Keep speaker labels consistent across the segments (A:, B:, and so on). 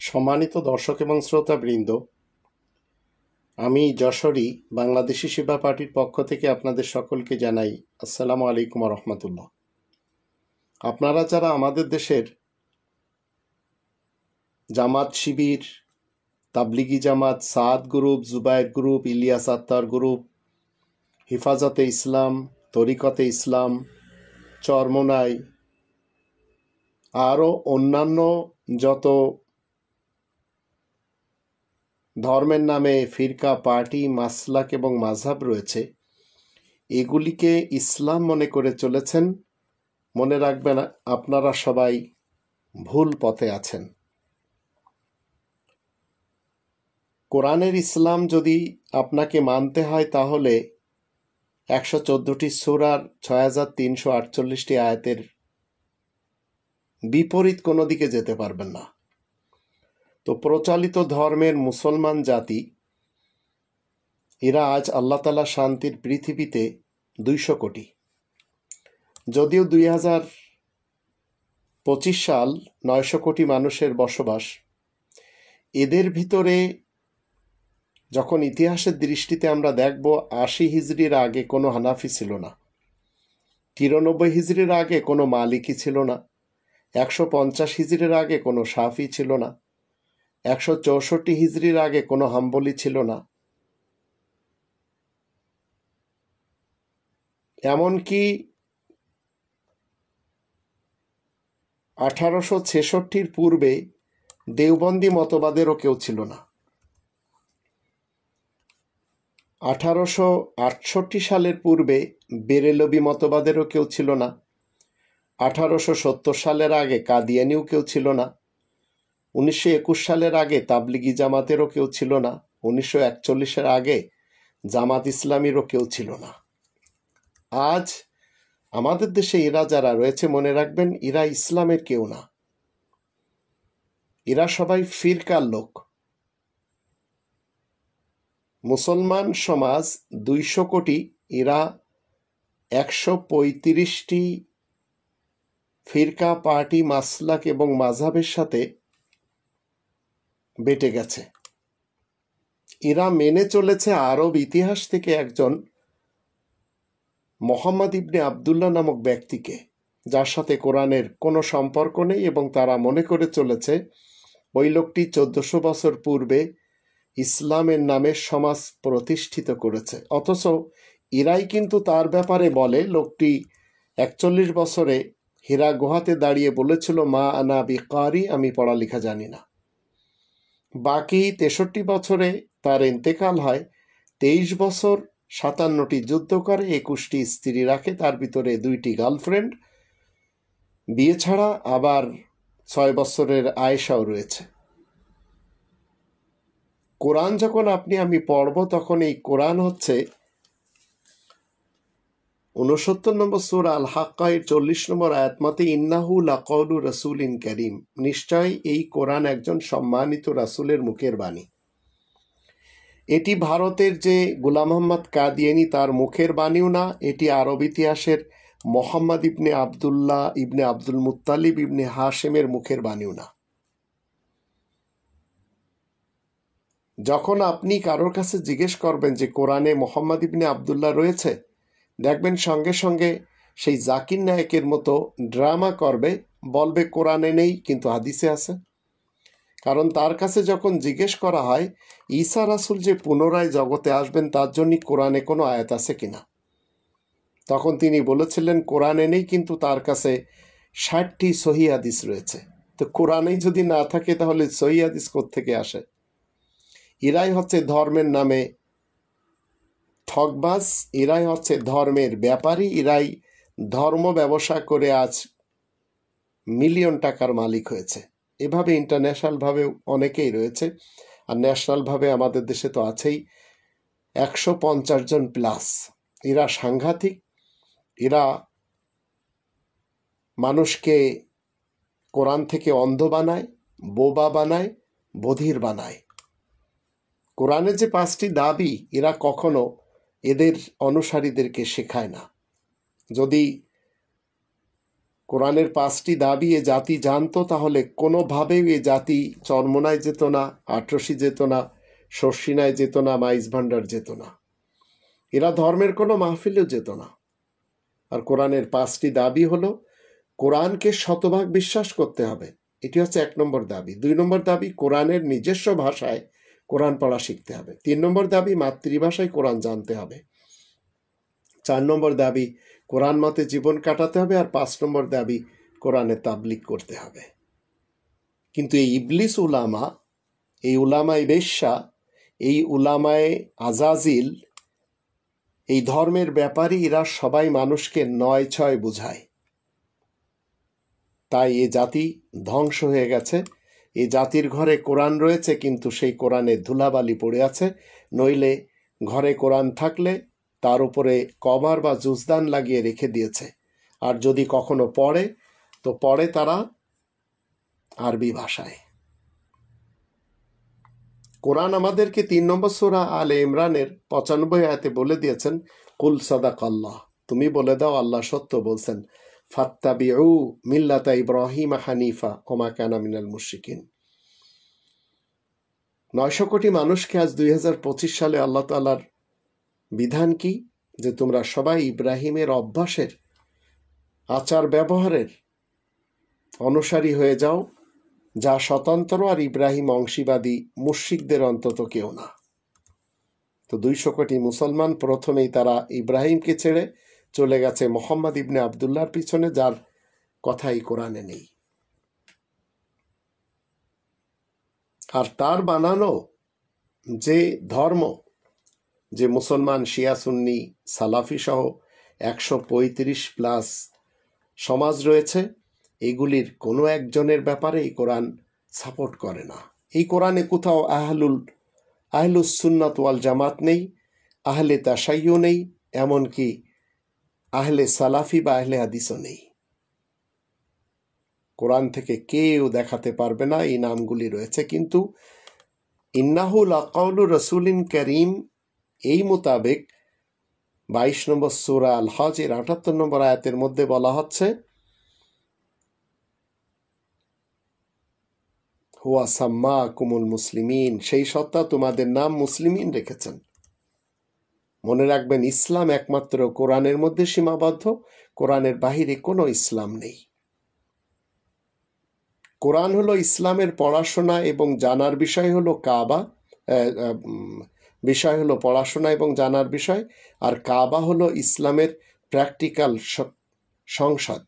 A: সম্মানিত দর্শক এবং শ্রোতাবৃন্দ, আমি যশোরী বাংলাদেশি সেবা পার্টির পক্ষ থেকে আপনাদের সকলকে জানাই আসসালামু আলাইকুম রহমতুল্লাহ। আপনারা যারা আমাদের দেশের Jamaat Shibir, Tablighi Jamaat, Saad group, Zubair group, Ilyas Attar group, Hefazate Islam, Tariqate Islam, Charmonai, আরও অন্যান্য যত ধর্মের নামে ফিরকা, পার্টি, মাসলাক এবং মাযহাব রয়েছে, এগুলিকে ইসলাম মনে করে চলেছেন। মনে রাখবেন, আপনারা সবাই ভুল পথে আছেন। কোরআনের ইসলাম যদি আপনাকে মানতে হয়, তাহলে 114টি সূরার 6348টি আয়াতের বিপরীত কোনো দিকে যেতে পারবেন না। তো প্রচলিত ধর্মের মুসলমান জাতি, এরা আজ আল্লাহ তাআলা শান্তির পৃথিবীতে 200 কোটি। যদিও 2025 সাল 900 কোটি মানুষের বসবাস, এদের ভিতরে যখন ইতিহাসের দৃষ্টিতে আমরা দেখব, 80 হিজরির আগে কোনো হানাফি ছিল না, 93 হিজরির আগে কোনো মালিকি ছিল না, 150 হিজরির আগে কোনো শাফি ছিল না, 164 হিজরির আগে কোনো হাম্বলি ছিল না, এমনকি 1866 পূর্বে দেওবন্দি মতবাদেরও কেউ ছিল না। 1868 সালের পূর্বে বেরেলভি মতবাদেরও কেউ ছিল না। 1870 সালের আগে কাদিয়ানিও কেউ ছিল না। 1921 সালের আগে তাবলিগি জামাতেরও কেউ ছিল না। 1941 আগে জামাত ইসলামীরও কেউ ছিল না। আজ আমাদের দেশে এরা যারা রয়েছে, মনে রাখবেন, এরা ইসলামের কেউ না। এরা সবাই ফিরকার লোক। মুসলমান সমাজ 200 কোটি, এরা 135টি ফিরকা, পার্টি, মাসলাক এবং মাযহাবের সাথে বেটে গেছে। এরা মেনে চলেছে আরব ইতিহাস থেকে একজন মোহাম্মদ ইবনে আবদুল্লাহ নামক ব্যক্তিকে, যার সাথে কোরআনের কোনো সম্পর্ক নেই, এবং তারা মনে করে চলেছে ওই লোকটি 1400 বছর পূর্বে ইসলামের নামে সমাজ প্রতিষ্ঠিত করেছে। অথচ এরাই কিন্তু তার ব্যাপারে বলে, লোকটি 41 বছরে হীরা গুহাতে দাঁড়িয়ে বলেছিল, মা আনা বিকারি, আমি পড়ালেখা জানি না। বাকি 63 বছরে তার ইন্তেকাল হয়। 23 বছর 57টি যুদ্ধ করে, 21টি স্ত্রী রাখে, তার ভিতরে 2টি গার্লফ্রেন্ড, বিয়ে ছাড়া আবার 6 বছরের আয়েশাও রয়েছে। কোরআন যখন আমি পড়ব, তখন এই কোরআন হচ্ছে 69 নম্বর সূরা আল হাক্কা এর 40 নম্বর আয়াত মতে, ইন্নাহু লাকাউলু রাসূলিন কারীম, নিশ্চয় এই কোরআন একজন সম্মানিত রাসূলের মুখের বাণী। এটি ভারতের যে গোলাম মোহাম্মদ কাদিয়ানী, তার মুখের বাণীও না। এটি আরব ইতিহাসের মোহাম্মদ ইবনে আবদুল্লাহ ইবনে আব্দুল মুত্তালিব ইবনে হাশেমের মুখের বাণীও না। যখন আপনি কারোর কাছে জিজ্ঞেস করবেন যে কোরআনে মোহাম্মদ ইবনে আবদুল্লাহ রয়েছে, দেখবেন সঙ্গে সঙ্গে সেই জাকির নায়েকের মতো ড্রামা করবে, বলবে কোরআনে নেই কিন্তু হাদিসে আছে। কারণ তার কাছে যখন জিজ্ঞেস করা হয় ঈসা রাসূল যে পুনরায় জগতে আসবেন, তার জন্য কোরআনে কোনো আয়াত আছে কিনা, তখন তিনি বলেছিলেন কোরআনে নেই, কিন্তু তার কাছে 60টি সহিহ হাদিস রয়েছে। তো কোরআনেই যদি না থাকে, তাহলে সহিহ হাদিস কোত্থেকে আসে? এরাই হচ্ছে ধর্মের নামে ঠকবাজ, এরাই হচ্ছে ধর্মের ব্যাপারী, এরাই ধর্ম ব্যবসা করে আজ মিলিয়ন টাকার মালিক হয়েছে। এভাবে ইন্টারন্যাশনালভাবেও অনেকেই রয়েছে, আর ন্যাশনালভাবে আমাদের দেশে তো আছেই 150 জন প্লাস। এরা সাংঘাতিক। এরা মানুষকে কোরআন থেকে অন্ধ বানায়, বোবা বানায়, বধির বানায়। কোরআনের যে 5টি দাবি, এরা কখনো এদের অনুসারীদেরকে শেখায় না। যদি কোরআনের 5টি দাবি এ জাতি জানতো, তাহলে কোনোভাবেই এ জাতি চরমোনায় যেত না, আটরসি যেত না, শর্ষিনায় যেত না, মাইজ ভান্ডার যেত না, এরা ধর্মের কোনো মাহফিলেও যেত না। আর কোরআনের 5টি দাবি হলো, কোরআনকে শতভাগ বিশ্বাস করতে হবে, এটি হচ্ছে 1 নম্বর দাবি। 2 নম্বর দাবি, কোরআনের নিজস্ব ভাষায় কোরআন পড়া শিখতে হবে। 3 নম্বর দাবি, মাতৃভাষায় কোরআন জানতে হবে। 4 নম্বর দাবি, কোরআন মতে জীবন কাটাতে হবে। আর 5 নম্বর দাবি, কোরআনে তাবলিগ করতে হবে। কিন্তু এই ইবলিস উলামা, এই উলামায়ে বেশ্যা, এই উলামায়ে আজাজিল, এই ধর্মের ব্যাপারী, এরা সবাই মানুষকে 9-6 বুঝায়। তাই এ জাতি ধ্বংস হয়ে গেছে। এ জাতির ঘরে কোরআন রয়েছে, কিন্তু সেই কোরআনে ধুলাবালি পড়ে আছে। নইলে ঘরে কোরআন থাকলে তার উপরে কভার বা জুজদান লাগিয়ে রেখে দিয়েছে। আর যদি কখনো পড়ে, তো পড়ে তারা আরবি ভাষায়। কোরআন আমাদেরকে 3 নম্বর সূরা আলে ইমরানের 95 আয়াতে বলে দিয়েছেন, কুল সাদাকাল্লাহ, তুমি বলে দাও আল্লাহ সত্য বলছেন, ফাত্তাবিউ মিল্লাতা ইব্রাহিম হানিফা ওমা কানা মিনাল মুশরিকিন। 900 কোটি মানুষকে আজ 2025 সালে আল্লাহ তাআলার বিধান কি? যে তোমরা সবাই ইব্রাহিমের অভ্যাসের, আচার ব্যবহারের অনুসারী হয়ে যাও, যা স্বতন্ত্র, আর ইব্রাহিম অংশীবাদী মুশরিকদের অন্তত কেউ না। তো 200 কোটি মুসলমান প্রথমেই তারা ইব্রাহিমকে ছেড়ে চলে গেছে মোহাম্মদ ইবনে আবদুল্লাহর পিছনে, যার কথাই কোরআনে নেই। আর তার বানানো যে ধর্ম, যে মুসলমান, শিয়া, সুন্নি, সালাফি সহ 135+ সমাজ রয়েছে, এগুলির কোনো একজনের ব্যাপারে এই কোরআন সাপোর্ট করে না। এই কোরআনে কোথাও আহলুস সুন্নাত ওয়াল জামাত নেই, আহলে তাশাইয়্যু নেই, এমনকি আহলে সালাফি বা আহলে হাদিসও নেই। কোরআন থেকে কেউ দেখাতে পারবে না এই নামগুলি রয়েছে। কিন্তু ইন্নাহু লাকাউলু রাসূলিন কারীম, এই মোতাবেক 22 নম্বর সূরা আল হজের 78 নম্বর আয়াতের মধ্যে বলা হচ্ছে, হুয়া সাম্মাকুমুল মুসলিমিন, সেই সত্তা তোমাদের নাম মুসলিমিন রেখেছেন। মনে রাখবেন, ইসলাম একমাত্র কোরআনের মধ্যে সীমাবদ্ধ, কোরআনের বাহিরে কোনো ইসলাম নেই। কোরআন হলো ইসলামের পড়াশোনা এবং জানার বিষয়, হলো কাবা, বিষয় হলো পড়াশোনা এবং জানার বিষয়, আর কাবা হলো ইসলামের প্র্যাকটিক্যাল সংসদ।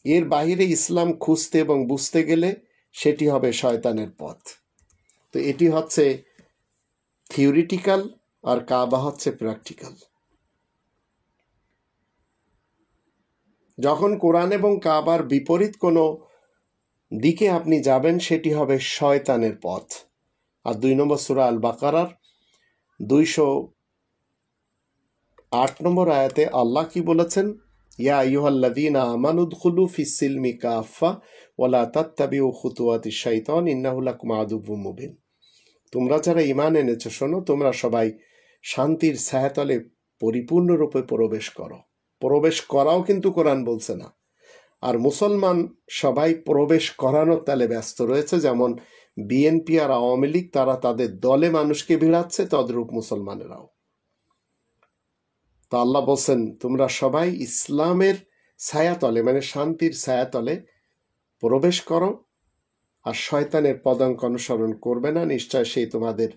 A: এর বাহিরে ইসলাম খুঁজতে এবং বুঝতে গেলে সেটি হবে শয়তানের পথ। তো এটি হচ্ছে থিওরিটিক্যাল, আর কাবা হচ্ছে প্র্যাকটিক্যাল। যখন কোরআন এবং কাবার বিপরীত কোনো দিকে আপনি যাবেন, সেটি হবে শয়তানের পথ। আর 2 নম্বর সূরা আল বাকারার 208 নম্বর আয়াতে আল্লাহ কি বলেছেন, ইয়া আইয়ুহাল্লাযীনা আমানু উদখুলু ফিস-সিলমি কাফা ওয়া লা তাত্তাবিউ খুতুওয়াতিশ শাইতান ইন্নাহু লাকুম আদুউম মুবিন। তোমরা যারা ঈমান এনেছো, শোনো, তোমরা সবাই শান্তির ছায়াতলে পরিপূর্ণরূপে প্রবেশ করো। প্রবেশ করাও কিন্তু কোরআন বলছে না। আর মুসলমান সবাই প্রবেশ করানোর তালে ব্যস্ত রয়েছে। যেমন বিএনপি আর আওয়ামী লীগ, তারা তাদের দলে মানুষকে ভিড়াচ্ছে, তদ্রূপ মুসলমানেরাও। তো আল্লাহ বলছেন, তোমরা সবাই ইসলামের ছায়াতলে, মানে শান্তির ছায়াতলে প্রবেশ করো, আর শয়তানের পদাঙ্ক অনুসরণ করবে না, নিশ্চয় সেই তোমাদের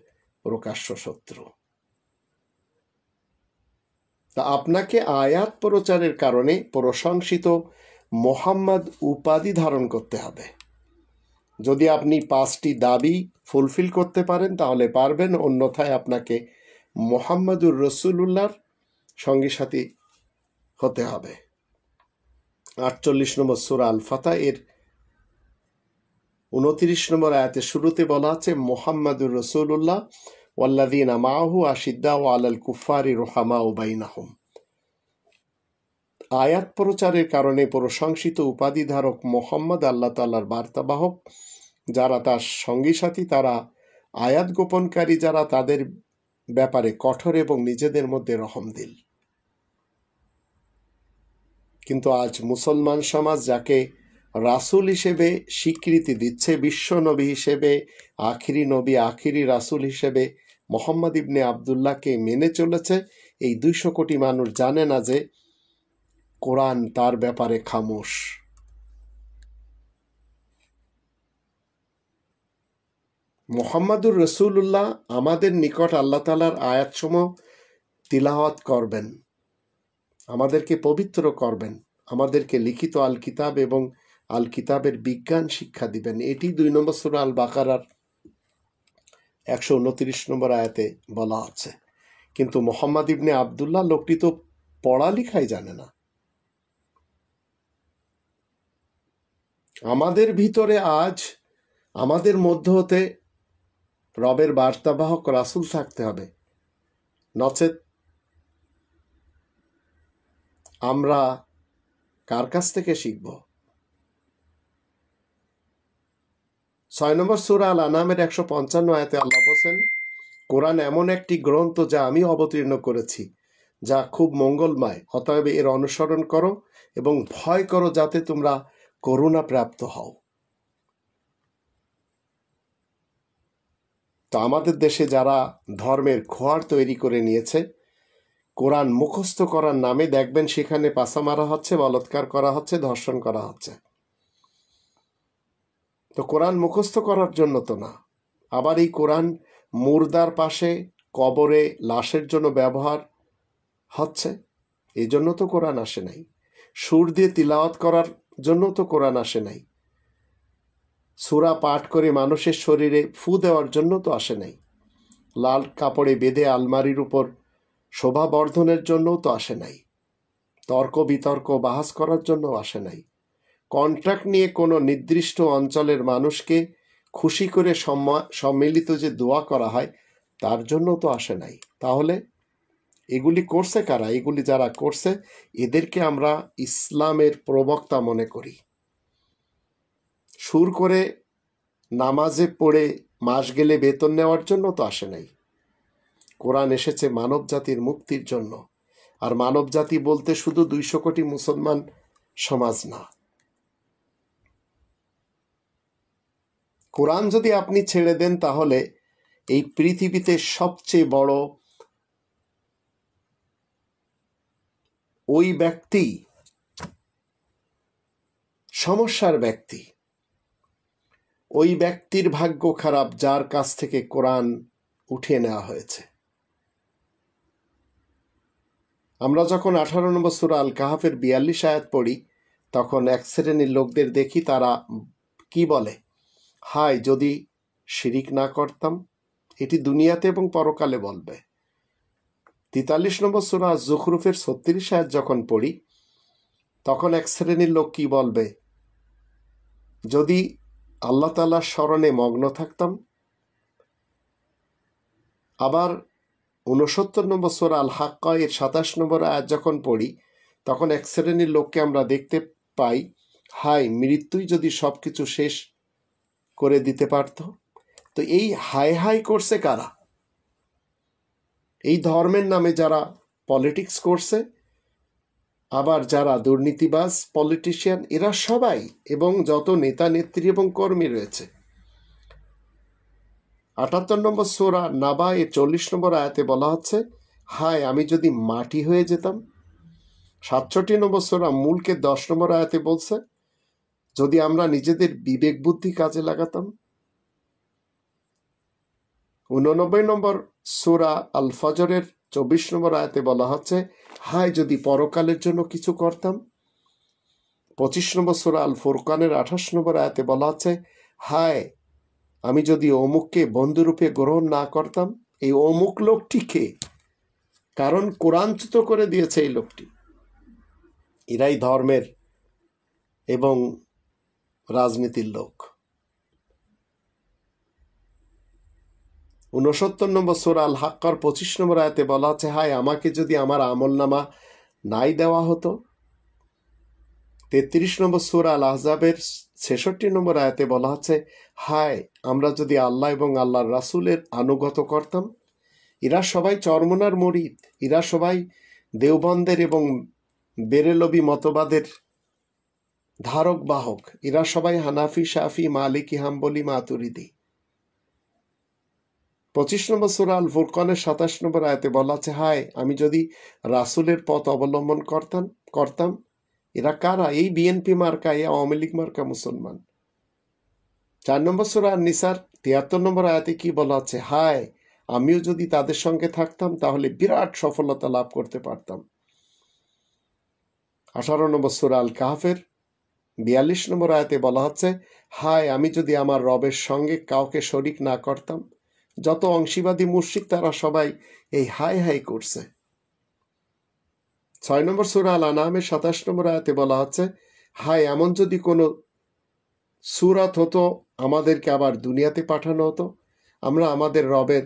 A: প্রকাশ্য শত্রু। তা আপনাকে আয়াত প্রচারের কারণে প্রশংসিত মোহাম্মদ উপাধি ধারণ করতে হবে। যদি আপনি 5টি দাবি ফুলফিল করতে পারেন তাহলে পারবেন, অন্যথায় আপনাকে মোহাম্মদুর রসুলুল্লাহর সঙ্গী সাথী হতে হবে। 48 নম্বর সূরা আল ফাতহ এর 29 নম্বর আয়াতের শুরুতে বলা আছে, মোহাম্মদুর রসুলুল্লাহ ওয়াল্লাযীনা মাআহু আশিদ্দাউ আলাল কুফারি রুহামাউ বাইনাহুম। আয়াত প্রচারের কারণে প্রশংসিত উপাধিধারক মোহাম্মদ আল্লাহ তাআলার বার্তাবাহক। যারা তার সঙ্গী সাথী, তারা আয়াত গোপনকারী, যারা তাদের ব্যাপারে কঠোর এবং নিজেদের মধ্যে রহমদিল। কিন্তু আজ মুসলমান সমাজ যাকে রাসূল হিসেবে স্বীকৃতি দিচ্ছে, বিশ্ব নবী হিসেবে, আখিরি নবী, আখিরি রাসূল হিসেবে মোহাম্মদ ইবনে আবদুল্লাহকে মেনে চলেছে, এই 200 কোটি মানুষ জানে না যে কোরআন তার ব্যাপারে খামোশ। মুহাম্মাদুর রাসূলুল্লাহ আমাদের নিকট আল্লাহ তাআলার আয়াতসমূহ তিলাওয়াত করবেন, আমাদেরকে পবিত্র করবেন, আমাদেরকে লিখিত আল কিতাব এবং আল কিতাবের বিজ্ঞান শিক্ষা দিবেন। এটি 2 নম্বর সূরা আল বাকারার 129 নম্বর আয়াতে বলা আছে। কিন্তু মোহাম্মদ ইবনে আবদুল্লাহ লোকটি তো পড়ালেখাই জানে না। আমাদের ভিতরে আজ আমাদের মধ্য হতে রবের বার্তাবাহক রাসূল থাকতে হবে, নচেত আমরা কার কাছ থেকে শিখব? 6 নম্বর সূরা আল আনামের 155 আয়াতে আল্লাহ বলেন, কোরআন এমন একটি গ্রন্থ যা আমি অবতীর্ণ করেছি, যা খুব মঙ্গলময়, অতএব এর অনুসরণ করো এবং ভয় করো যাতে তোমরা করুণা প্রাপ্ত হও। তো আমাদের দেশে যারা ধর্মের খোয়ার তৈরি করে নিয়েছে, কোরআন মুখস্থ করার নামে দেখবেন সেখানে পাছা মারা হচ্ছে, বলাৎকার করা হচ্ছে, ধর্ষণ করা হচ্ছে। তো কোরআন মুখস্থ করার জন্য তো না। আবার এই কোরআন মুর্দার পাশে কবরে লাশের জন্য ব্যবহার হচ্ছে, এই জন্য তো কোরআন আসে নাই। সুর দিয়ে তিলাওয়াত করার জন্য তো কোরআন আসে নাই। সূরা পাঠ করে মানুষের শরীরে ফু দেওয়ার জন্য তো আসে নাই। লাল কাপড়ে বেঁধে আলমারির উপর শোভা বর্ধনের জন্যও তো আসে নাই। তর্ক বিতর্ক বাহাস করার জন্য আসে নাই। কন্ট্রাক্ট নিয়ে কোনো নির্দিষ্ট অঞ্চলের মানুষকে খুশি করে সম্মিলিত যে দোয়া করা হয় তার জন্য তো আসে নাই। তাহলে এগুলি করছে কারা? এগুলি যারা করছে এদেরকে আমরা ইসলামের প্রবক্তা মনে করি। সুর করে নামাজে পড়ে মাস গেলে বেতন নেওয়ার জন্য তো আসে নাই। কোরআন এসেছে মানব জাতির মুক্তির জন্য। আর মানব জাতি বলতে শুধু 200 কোটি মুসলমান সমাজ না। কোরআন যদি আপনি ছেড়ে দেন তাহলে এই পৃথিবীতে সবচেয়ে বড় ওই ব্যক্তি, সমস্যার ব্যক্তি, ওই ব্যক্তির ভাগ্য খারাপ যার কাছ থেকে কোরআন উঠিয়ে নেওয়া হয়েছে। আমরা যখন 18 নম্বর সূরা আল কাহাফের 42 আয়াত পড়ি তখন এক শ্রেণীর লোকদের দেখি, তারা কি বলে, হায় যদি শিরিক না করতাম। এটি দুনিয়াতে এবং পরকালে বলবে। 43 নম্বর সূরা যুখরুফের 36 আয়াত যখন পড়ি তখন এক শ্রেণীর লোক কি বলবে, যদি আল্লাহ তাআলার স্মরণে মগ্ন থাকতাম। আবার 69 নম্বর সূরা আল হাক্কা এর 27 নম্বর আয়াত যখন পড়ি তখন এক শ্রেণীর লোককে আমরা দেখতে পাই, হায় মৃত্যুই যদি সবকিছু শেষ করে দিতে পারত। তো এই হাই হাই করছে কারা? এই ধর্মের নামে যারা পলিটিক্স করছে, আবার যারা দুর্নীতিবাজ পলিটিশিয়ান, এরা সবাই, এবং যত নেতা নেত্রী এবং কর্মী রয়েছে। 78 নম্বর সূরা নাবা এর 40 নম্বর আয়াতে বলা হচ্ছে, হায় আমি যদি মাটি হয়ে যেতাম। 67 নম্বর সূরা মুলকে 10 নম্বর আয়াতে বলছে, যদি আমরা নিজেদের বিবেক বুদ্ধি কাজে লাগাতাম। 89 নম্বর সূরা আল ফজরের 24 নম্বর আয়াতে বলা হচ্ছে, হায় যদি পরকালের জন্য কিছু করতাম। 25 নম্বর সূরা আল ফুরকানের 28 নম্বর আয়াতে বলা হচ্ছে, হায় আমি যদি অমুককে বন্ধুরূপে গ্রহণ না করতাম। এই অমুক লোকটিকে, কারণ কোরআনচ্যুত করে দিয়েছে এই লোকটি। এরাই ধর্মের এবং রাজনীতির লোক। 69 নম্বর সূরা আল হাক্কার 25 নম্বর আয়াতে বলা আছে, হায় আমাকে যদি আমার আমলনামা নাই দেওয়া হতো। 33 নম্বর সূরা আল আহজাবের 66 নম্বর আয়াতে বলা হচ্ছে, হায় আমরা যদি আল্লাহ এবং আল্লাহর রাসূলের আনুগত করতাম। এরা সবাই চরমনার মুরিদ, এরা সবাই দেওবন্দের এবং বেরেলভি মতবাদের ধারক বাহক। এরা সবাই হানাফি, শাফি, মালিকি, হাম্বলি, মাতুরিদি। 25 নম্বর সূরা আল ফুরকানের 27 নম্বর আয়াতে বলা আছে, হায় আমি যদি রাসূলের পথ অবলম্বন করতাম। এরা কারা? এই বিএনপি মার্কা, এই আওয়ামী লীগ মার্কা মুসলমান। 4 নম্বর সূরা আন-নিসার 73 নম্বর আয়াতে কি বলা আছে, হায় আমিও যদি তাদের সঙ্গে থাকতাম তাহলে বিরাট সফলতা লাভ করতে পারতাম। 18 নম্বর সূরা আল কাহফের 42 নম্বর আয়াতে বলা হচ্ছে, হায় আমি যদি আমার রবের সঙ্গে কাউকে শরিক না করতাম। যত অংশীবাদী মুশরিক তারা সবাই এই হায় হায় করছে। 6 নম্বর সূরা আল আনআমের 27 নম্বর আয়াতে বলা হচ্ছে, হায় এমন যদি কোনো সূরত হতো আমাদেরকে আবার দুনিয়াতে পাঠানো হতো, আমরা আমাদের রবের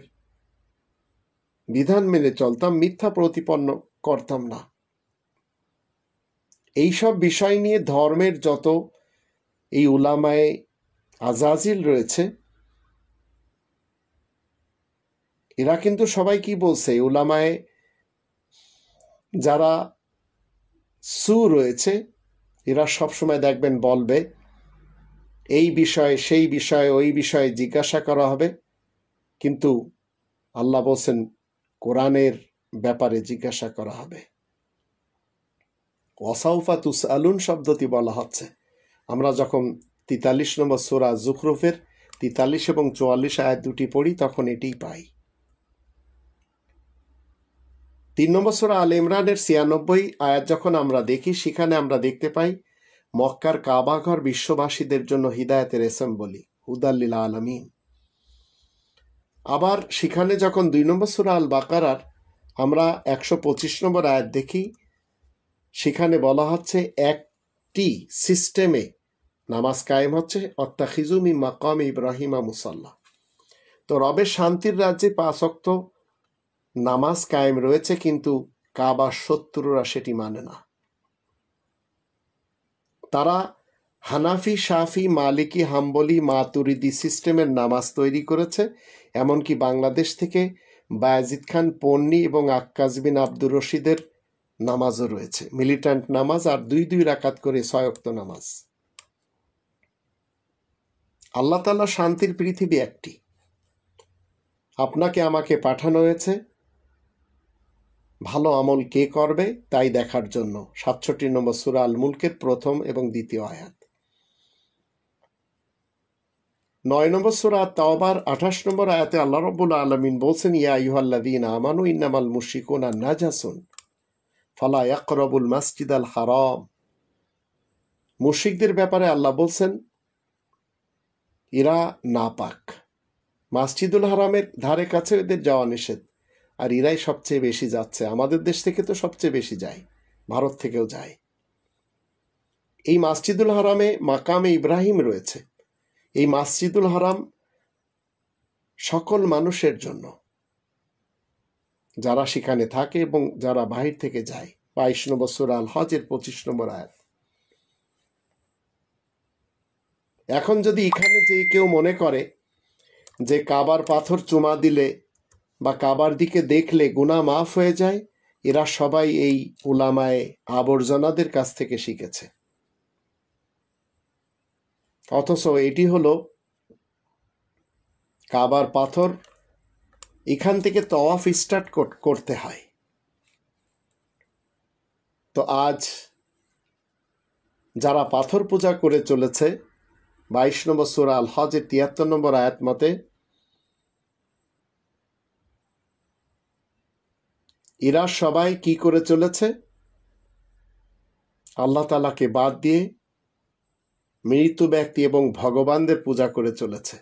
A: বিধান মেনে চলতাম, মিথ্যা প্রতিপন্ন করতাম না। এইসব বিষয় নিয়ে ধর্মের যত এই উলামায়ে আজাজিল রয়েছে, এরা কিন্তু সবাই কি বলছে, উলামায়ে যারা সু রয়েছে এরা সবসময় দেখবেন বলবে এই বিষয়ে সেই বিষয়ে ওই বিষয়ে জিজ্ঞাসা করা হবে, কিন্তু আল্লাহ বলছেন কোরআনের ব্যাপারে জিজ্ঞাসা করা হবে। ওয়াসাউফা তুসআলুন শব্দটি বলা হচ্ছে। আমরা যখন 43 নম্বর সূরা যুখরুফের 43 এবং 44 আয়াত দুটি পড়ি তখন এটিই পাই। 3 নম্বর সূরা আল ইমরানের 96 আয়াত যখন আমরা দেখি, সেখানে আমরা দেখতে পাই মক্কার কাবাঘর বিশ্ববাসীদের জন্য হিদায়াতের অ্যাসেম্বলি, হুদাল্লিল আলামিন। আবার সেখানে যখন 2 নম্বর সূরা আল বাকারার আমরা 125 নম্বর আয়াত দেখি, সেখানে বলা হচ্ছে একটি সিস্টেমে নামাজ কায়েম হচ্ছে, অত্তাখিজু মিন মাকাম ইব্রাহিমা মুসাল্লা। তো রবের শান্তির রাজ্যে 5 ওয়াক্ত নামাজ কায়েম রয়েছে, কিন্তু কাবার শত্রুরা সেটি মানে না। তারা হানাফি, শাফি, মালিকি, হাম্বলি, মাতুরিদি সিস্টেমের নামাজ তৈরি করেছে। এমনকি বাংলাদেশ থেকে বায়াজিদ খান পন্নী এবং আক্কাজ বিন আব্দুর রশিদের নামাজও রয়েছে, মিলিট্যান্ট নামাজ, আর 2 রাকাত করে 6 ওয়াক্ত নামাজ। আল্লাহ তাআলা শান্তির পৃথিবী একটি, আপনাকে আমাকে পাঠানো হয়েছে ভালো আমল কে করবে তাই দেখার জন্য। 67 নম্বর সূরা আল মুলকের 1ম এবং 2য় আয়াত। 9 নম্বর সূরা তাওবার 28 নম্বর আয়াতে আল্লাহ রাব্বুল আলামিন বলছেন, ইয়া আইয়ুহাল্লাযীনা আমানু ইন্নামাল মুশরিকুনা নাজাসুন ফালা ইয়াকরাবুল মাসজিদাল হারাম। মুশরিকদের ব্যাপারে আল্লাহ বলছেন এরা নাপাক, মসজিদুল হারামের ধারে কাছে এদের যাওয়া নিষেধ, আর এরাই সবচেয়ে বেশি যাচ্ছে। আমাদের দেশ থেকে তো সবচেয়ে বেশি যায়, ভারত থেকেও যায়। এই মসজিদুল হারামে মাকামে ইব্রাহিম রয়েছে। এই মসজিদুল হারাম সকল মানুষের জন্য, যারা সেখানে থাকে এবং যারা বাহির থেকে যায়। 22 নম্বর সূরা আল হজের 25 নম্বর আয়াত। এখন যদি এখানে যে কেউ মনে করে যে কাবার পাথর চুমা দিলে বা কাবার দিকে দেখলে গুনাহ মাফ হয়ে যায়, এরা সবাই এই উলামায়ে আবর্জনাদের কাছ থেকে শিখেছে। অথচ এটি হলো কাবার পাথর, এখান থেকে তওয়াফ স্টার্ট করতে হয়। তো আজ যারা পাথর পূজা করে চলেছে, 22 নম্বর সূরা আল হজের 73 নম্বর আয়াত মতে এরা সবাই কি করে চলেছে? আল্লাহ তাআলাকে বাদ দিয়ে মৃত ব্যক্তি এবং ভগবানদের পূজা করে চলেছে।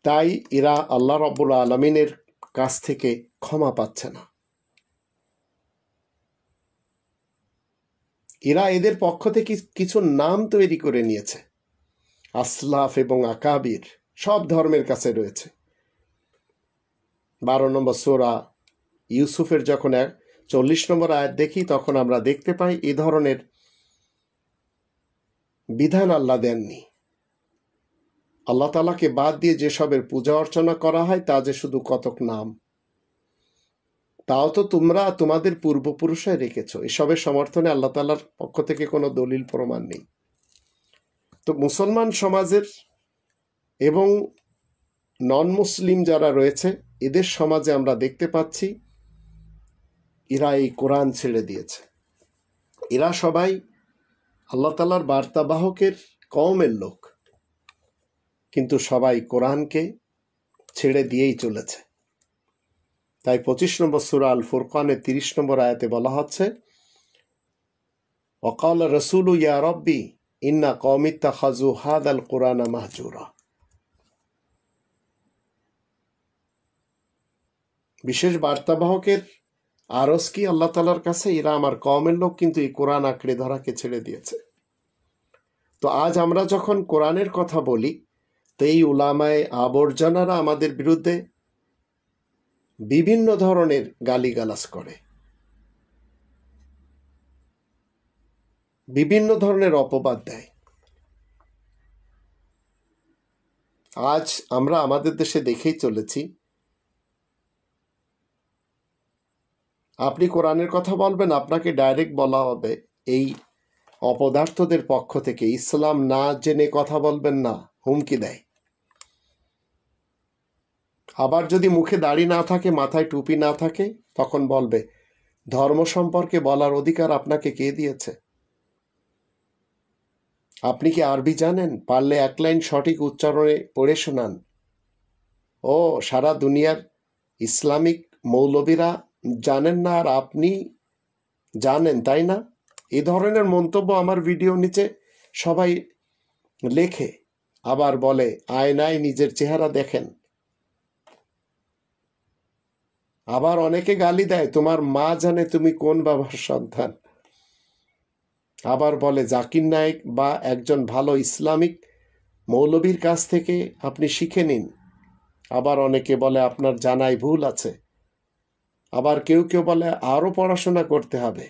A: তাই এরা আল্লাহ রাব্বুল আলামিনের কাছ থেকে ক্ষমা পাচ্ছে না। এরা এদের পক্ষ থেকে কিছু নাম তৈরি করে নিয়েছে, আসলাফ এবং আকাবির, সব ধর্মের কাছে রয়েছে। 12 নম্বর সূরা ইউসুফের যখন 40 নম্বর আয়াত দেখি, তখন আমরা দেখতে পাই এই ধরনের বিধান আল্লাহ দেননি। আল্লাহ তাআলাকে বাদ দিয়ে যেসবের পূজা অর্চনা করা হয় তা যে শুধু কতক নাম, তাও তো তোমরা তোমাদের পূর্বপুরুষায় রেখেছ। এসবের সমর্থনে আল্লাহ তাআলার পক্ষ থেকে কোনো দলিল প্রমাণ নেই। তো মুসলমান সমাজের এবং নন মুসলিম যারা রয়েছে এদের সমাজে আমরা দেখতে পাচ্ছি এরা এই কোরআন ছেড়ে দিয়েছে। এরা সবাই আল্লাহ তাআলার বার্তাবাহকের কওমের লোক, কিন্তু সবাই কোরআনকে ছেড়ে দিয়েই চলেছে। তাই 25 নম্বর সূরা আল ফুরকানের 30 নম্বর আয়াতে বলা হচ্ছে, ওয়াকাল রসুল ইয়া রব্বি ইন্না কওমি ইত্তাখাযু হাযাল কুরআনা মাহজুরা। বিশেষ বার্তাবাহকের আরজ কি আল্লাহ তাআলার কাছে, এরা আমার কওমের লোক, কিন্তু এই কোরআন আঁকড়ে ধরাকে ছেড়ে দিয়েছে। তো আজ আমরা যখন কোরআনের কথা বলি, তো এই উলামায়ে আবর্জনারা আমাদের বিরুদ্ধে বিভিন্ন ধরনের গালিগালাজ করে, বিভিন্ন ধরনের অপবাদ দেয়। আজ আমরা আমাদের দেশে দেখেই চলেছি, আপনি কোরআনের কথা বলবেন, আপনাকে ডাইরেক্ট বলা হবে এই অপদার্থদের পক্ষ থেকে ইসলাম না জেনে কথা বলবেন না, হুমকি দেয়। আবার যদি মুখে দাড়ি না থাকে, মাথায় টুপি না থাকে, তখন বলবে ধর্ম সম্পর্কে বলার অধিকার আপনাকে কে দিয়েছে? আপনি কি আরবি জানেন? পারলে এক লাইন সঠিক উচ্চারণে পড়ে শোনান। ও সারা দুনিয়ার ইসলামিক মৌলবীরা জানেন না আর আপনি জানেন, তাই না? এই ধরনের মন্তব্য আমার ভিডিও নিচে সবাই লেখে, আবার বলে আয়নায় নিজের চেহারা দেখেন। আবার অনেকে গালি দেয়, তোমার মা জানে তুমি কোন বাবার সন্তান। আবার বলে জাকির নায়েক বা একজন ভালো ইসলামিক মৌলবীর কাছ থেকে আপনি শিখে নিন। আবার অনেকে বলে আপনার জানায় ভুল আছে। আবার কেউ কেউ বলে আরও পড়াশোনা করতে হবে।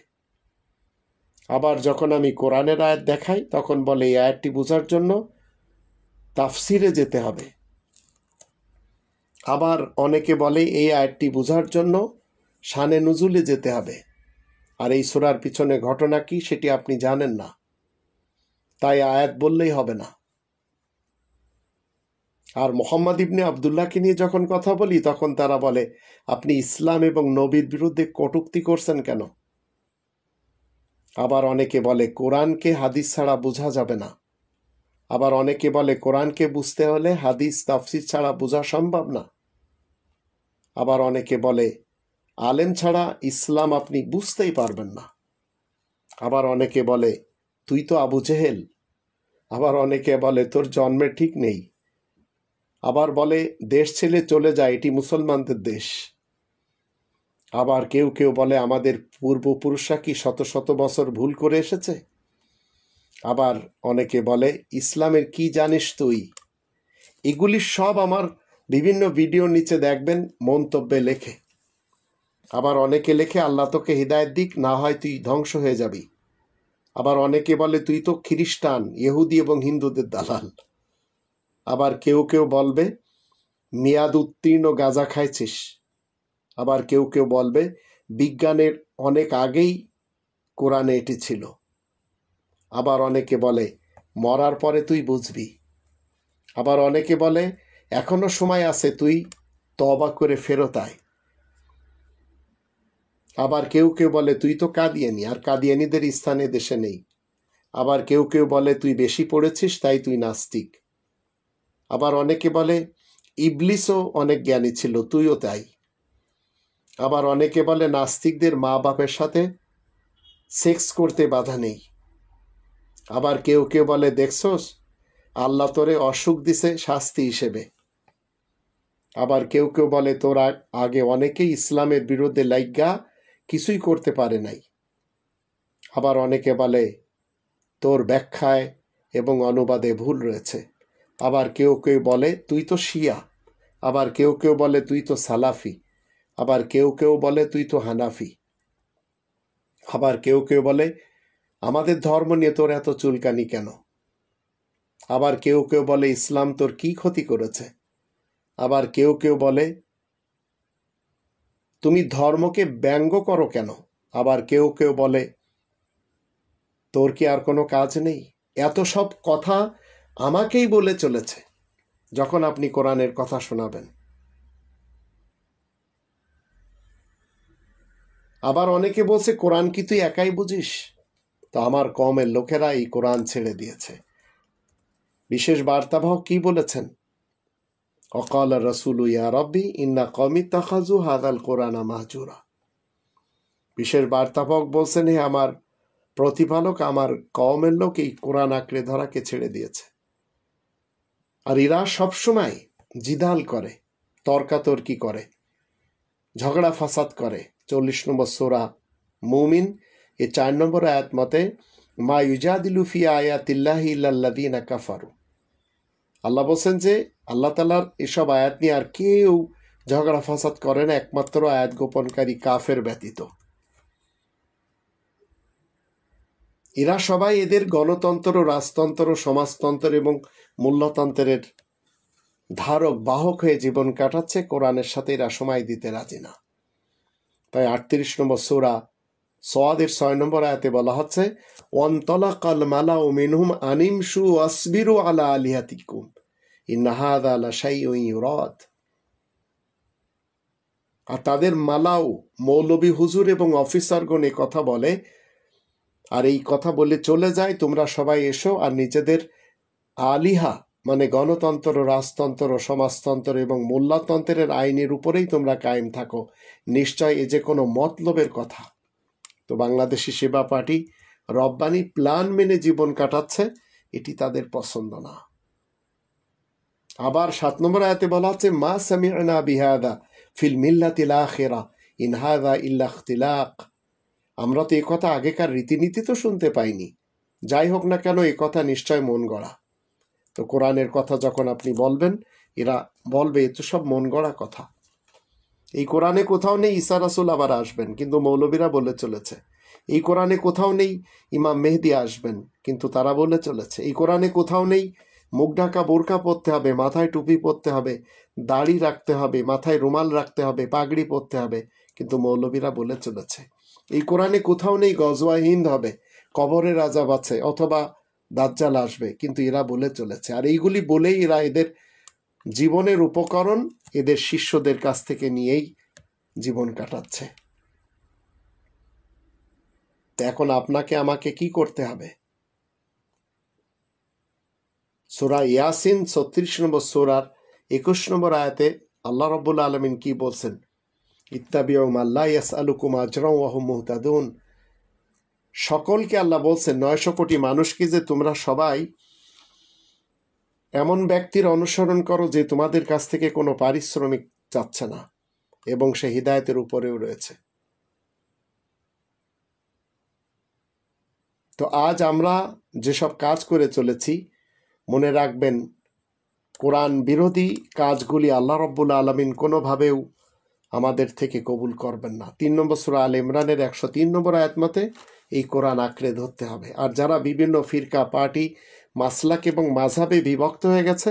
A: আবার যখন আমি কোরআনের আয়াত দেখাই, তখন বলে এই আয়াতটি বোঝার জন্য তাফসিরে যেতে হবে। আবার অনেকে বলে এই আয়াতটি বোঝার জন্য শানে নুজুলে যেতে হবে, আর এই সূরার পিছনে ঘটনা কি সেটি আপনি জানেন না, তাই আয়াত বললেই হবে না। আর মোহাম্মদ ইবনে আবদুল্লাহকে নিয়ে যখন কথা বলি, তখন তারা বলে আপনি ইসলাম এবং নবীর বিরুদ্ধে কটূক্তি করছেন কেন? আবার অনেকে বলে কোরআনকে হাদিস ছাড়া বোঝা যাবে না। আবার অনেকে বলে কোরআনকে বুঝতে হলে হাদিস তাফসির ছাড়া বোঝা সম্ভব না। আবার অনেকে বলে আলেম ছাড়া ইসলাম আপনি বুঝতেই পারবেন না। আবার অনেকে বলে তুই তো আবু জেহেল। আবার অনেকে বলে তোর জন্মে ঠিক নেই। আবার বলে দেশ ছেড়ে চলে যায়, এটি মুসলমানদের দেশ। আবার কেউ কেউ বলে আমাদের পূর্বপুরুষরা কি শত শত বছর ভুল করে এসেছে। আবার অনেকে বলে ইসলামের কি জানিস তুই। এগুলি সব আমার বিভিন্ন ভিডিওর নিচে দেখবেন মন্তব্যে লেখে। আবার অনেকে লেখে আল্লাহ তোকে হিদায়াত দিক, না হয় তুই ধ্বংস হয়ে যাবি। আবার অনেকে বলে তুই তো খ্রিস্টান, ইহুদি এবং হিন্দুদের দালাল। আবার কেউ কেউ বলবে মেয়াদ উত্তীর্ণ গাঁজা খাইছিস। আবার কেউ কেউ বলবে বিজ্ঞানের অনেক আগেই কোরআনে এটি ছিল। আবার অনেকে বলে মরার পরে তুই বুঝবি। আবার অনেকে বলে এখনো সময় আছে, তুই তওবা করে ফেরত আয়। আবার কেউ কেউ বলে তুই তো কাদিয়ানি, আর কাদিয়ানিদের স্থানে দেশে নেই। আবার কেউ কেউ বলে তুই বেশি পড়েছিস তাই তুই নাস্তিক। আবার অনেকে বলে ইবলিসও অনেক জ্ঞানী ছিল, তুইও তাই। আবার অনেকে বলে নাস্তিকদের মা বাপের সাথে সেক্স করতে বাধা নেই। আবার কেউ কেউ বলে দেখছস আল্লাহ তোরে অসুখ দিছে শাস্তি হিসেবে। আবার কেউ কেউ বলে তোর আগে অনেকেই ইসলামের বিরুদ্ধে লাইগা কিছুই করতে পারে নাই। আবার অনেকে বলে তোর ব্যাখ্যায় এবং অনুবাদে ভুল রয়েছে। আবার কেউ কেউ বলে তুই তো শিয়া। আবার কেউ কেউ বলে তুই তো সালাফি। আবার কেউ কেউ বলে তুই তো হানাফি। আবার কেউ কেউ বলে আমাদের ধর্ম নিয়ে তোর এত চুলকানি কেন। আবার কেউ কেউ বলে ইসলাম তোর কি ক্ষতি করেছে। আবার কেউ কেউ বলে তুমি ধর্মকে ব্যঙ্গ করো কেন? আবার কেউ কেউ বলে, তোর কি আর কোনো কাজ নেই? এত সব কথা আমাকেই বলে চলেছে যখন আপনি কোরআনের কথা শোনাবেন। আবার অনেকে বলছে, কোরআন কি তুই একাই বুঝিস? তো আমার কওমের লোকেরা এই কোরআন ছেড়ে দিয়েছে। বিশেষ বার্তাবাহক কি বলেছেন? অকাল রসুল ইয়া রব্বি ইন্না কওমি তাখাযু হাযাল কোরআনা মাহজুরা। বিশেষ বার্তাবাহক বলছেন, হে আমার প্রতিপালক, আমার কওমের লোক এই কোরআন আঁকড়ে ধরাকে ছেড়ে দিয়েছে। আর এরা সবসময় জিদাল করে, তর্কাতর্কি করে, ঝগড়া ফাসাদ করে। 40 নম্বর সূরা মুমিন এই 4 নম্বর আয়াত মতে, মা ইউজাদিলু ফি আয়াতিল্লাহি ইল্লাল্লাযীনা কাফারু। আল্লাহ বলছেন যে আল্লাহ তাআলার এসব আয়াত নিয়ে আর কেউ ঝগড়া ফাসাদ করে না, একমাত্র আয়াত গোপনকারী কাফের ব্যতীত। এরা সবাই এদের গণতন্ত্র, রাজতন্ত্র, সমাজতন্ত্র এবং মূল্যতন্ত্রের ধারক বাহক হয়ে জীবন কাটাচ্ছে। কোরআনের সাথে এরা সময় দিতে রাজি না। তাই 38 নম্বর সূরা সওয়াদের 6 নম্বর আয়াতে বলা হচ্ছে, ওয়ানতালাকাল মালাউ মিনহুম আনিমশু ওয়াসবিরু আলা আলিহাতিকুম ইন্না হাযা লাশাইউন ইউরাদ। আর তাদের মালাউ, মৌলবী হুজুর এবং অফিসারগণ এই কথা বলে, আর এই কথা বলে চলে যায়, তোমরা সবাই এসো আর নিজেদের আলিহা মানে গণতন্ত্র, রাজতন্ত্র, সমাজতন্ত্র এবং মোল্লাতন্ত্রের আইনের উপরেই তোমরা কায়েম থাকো। নিশ্চয় এ যে কোনো মতলবের কথা। তো বাংলাদেশি সেবা পার্টি রব্বানি প্ল্যান মেনে জীবন কাটাচ্ছে, এটি তাদের পছন্দ না। আবার 7 নম্বর আয়াতে বলা হচ্ছে, মা সামি'না বিহাদা ফিল মিল্লাতিল আখিরা ইন হাযা ইল্লা ইখতিলাক। আমরা তো এই কথা আগেকার রীতিনীতি তো শুনতে পাইনি। যাই হোক না কেন, এই কথা নিশ্চয় মন গড়া। তো কোরআনের কথা যখন আপনি বলবেন, এরা বলবে এ তো সব মন গড়া কথা। এই কোরআনে কোথাও নেই ঈসা রাসূল আবার আসবেন, কিন্তু মৌলবীরা বলে চলেছে। এই কোরআনে কোথাও নেই ইমাম মেহেদি আসবেন, কিন্তু তারা বলে চলেছে। এই কোরআনে কোথাও নেই মুখ ঢাকা বোরকা পরতে হবে, মাথায় টুপি পরতে হবে, দাড়ি রাখতে হবে, মাথায় রুমাল রাখতে হবে, পাগড়ি পরতে হবে, কিন্তু মৌলবীরা বলে চলেছে। এই কোরআনে কোথাও নেই গজওয়া হিন্দ হবে, কবরের আযাব আছে, অথবা দাজ্জাল আসবে, কিন্তু এরা বলে চলেছে। আর এইগুলি বলেই এরা এদের জীবনের উপকরণ এদের শিষ্যদের কাছ থেকে নিয়েই জীবন কাটাচ্ছে। তো এখন আপনাকে আমাকে কি করতে হবে? সূরা ইয়াসিন 36 নম্বর সূরার 21 নম্বর আয়াতে আল্লাহ রাব্বুল আলামিন কি বলছেন? ইত্তাবিউ মা লা ইয়াসআলুকুম আজরান ওয়া হুম মুহতাদুন। সকলকে আল্লাহ বলছেন, 900 কোটি মানুষকে, যে তোমরা সবাই এমন ব্যক্তির অনুসরণ করো যে তোমাদের কাছ থেকে কোনো পারিশ্রমিক চাচ্ছে না এবং সে হিদায়াতের উপরেও রয়েছে। তো আজ আমরা যেসব কাজ করে চলেছি, মনে রাখবেন কোরআন বিরোধী কাজগুলি আল্লাহ রাব্বুল আলামিন কোনোভাবেও আমাদের থেকে কবুল করবেন না। 3 নম্বর সূরা আল ইমরানের 103 নম্বর আয়াত মতে এই কোরআন আঁকড়ে ধরতে হবে। আর যারা বিভিন্ন ফিরকা, পার্টি, মাসলাক এবং মাযহাবে বিভক্ত হয়ে গেছে,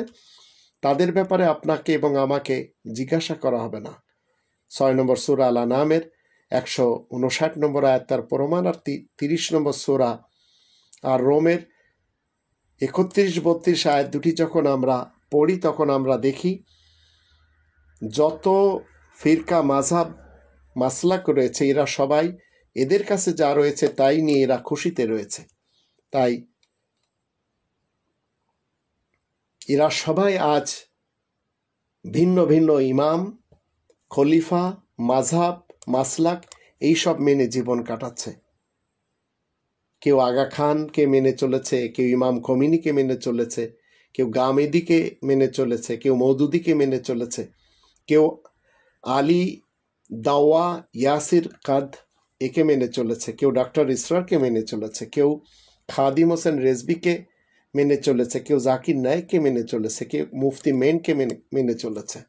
A: তাদের ব্যাপারে আপনাকে এবং আমাকে জিজ্ঞাসা করা হবে না। 6 নম্বর সূরা আল আনামের 159 নম্বর আয়াত তার প্রমাণ। আর 30 নম্বর সূরা আর রোমের 31-32 আয়াত দুটি যখন আমরা পড়ি, তখন আমরা দেখি যত ফিরকা, মাযহাব, মাসলাক রয়েছে, এরা সবাই এদের কাছে যা রয়েছে তাই নিয়ে এরা খুশিতে রয়েছে। তাই এরা সবাই আজ ভিন্ন ভিন্ন ইমাম, খলিফা, মাযহাব, মাসলাক এইসব মেনে জীবন কাটাচ্ছে। কেউ আগা খানকে মেনে চলেছে, কেউ ইমাম খমিনিকে মেনে চলেছে, কেউ গামেদিকে মেনে চলেছে, কেউ মওদুদিকে মেনে চলেছে, কেউ আলী দাওয়া ইয়াসির কাদ একে মেনে চলেছে, কেউ ডক্টর ইসরারকে মেনে চলেছে, কেউ খাদিম হোসেন রেজবিকে মেনে চলেছে, কেউ জাকির নায়েককে মেনে চলেছে, কেউ মুফতি মেনকে মেনে চলেছে।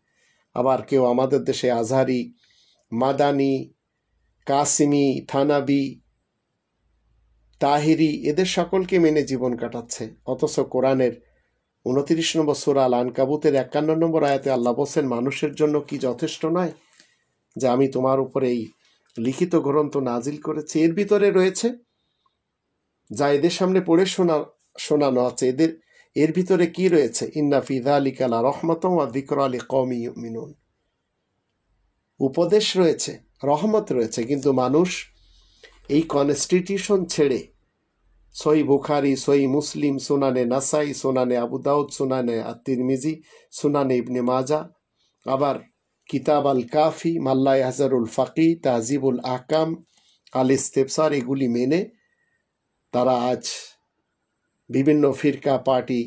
A: আবার কেউ আমাদের দেশে আজহারি, মাদানি, কাসিমি, থানাবি, তাহিরি এদের সকলকে মেনে জীবন কাটাচ্ছে। অথচ কোরআনের 29 নম্বর সূরা আল আনকাবুতের 51 নম্বর আয়াতে আল্লাহ বলছেন, মানুষের জন্য কি যথেষ্ট নয় যে আমি তোমার উপরে এই লিখিত গ্রন্থ নাজিল করেছি। এর ভিতরে রয়েছে যা এদের সামনে পড়ে শোনানো আছে, এর ভিতরে কি রয়েছে? ইন্না ফি যালিকা লা রাহমাতাও ওয়া যিকরা লিকওমি ইউমিনুন। উপদেশ রয়েছে, রহমত রয়েছে, কিন্তু মানুষ এই কনস্টিটিউশন ছেড়ে সহিহ বুখারী, সহিহ মুসলিম, সুনানে নাসাই, সুনানে আবু দাউদ, সুনানে আত-তিরমিজি, সুনানে ইবনে মাজা, আবার কিতাব আল কাফি, মাল্লা ইয়াহজারুল ফাকি, তাহজিবুল আহকাম, আল ইস্তেফসার, এগুলি মেনে তারা আজ বিভিন্ন ফিরকা, পার্টি,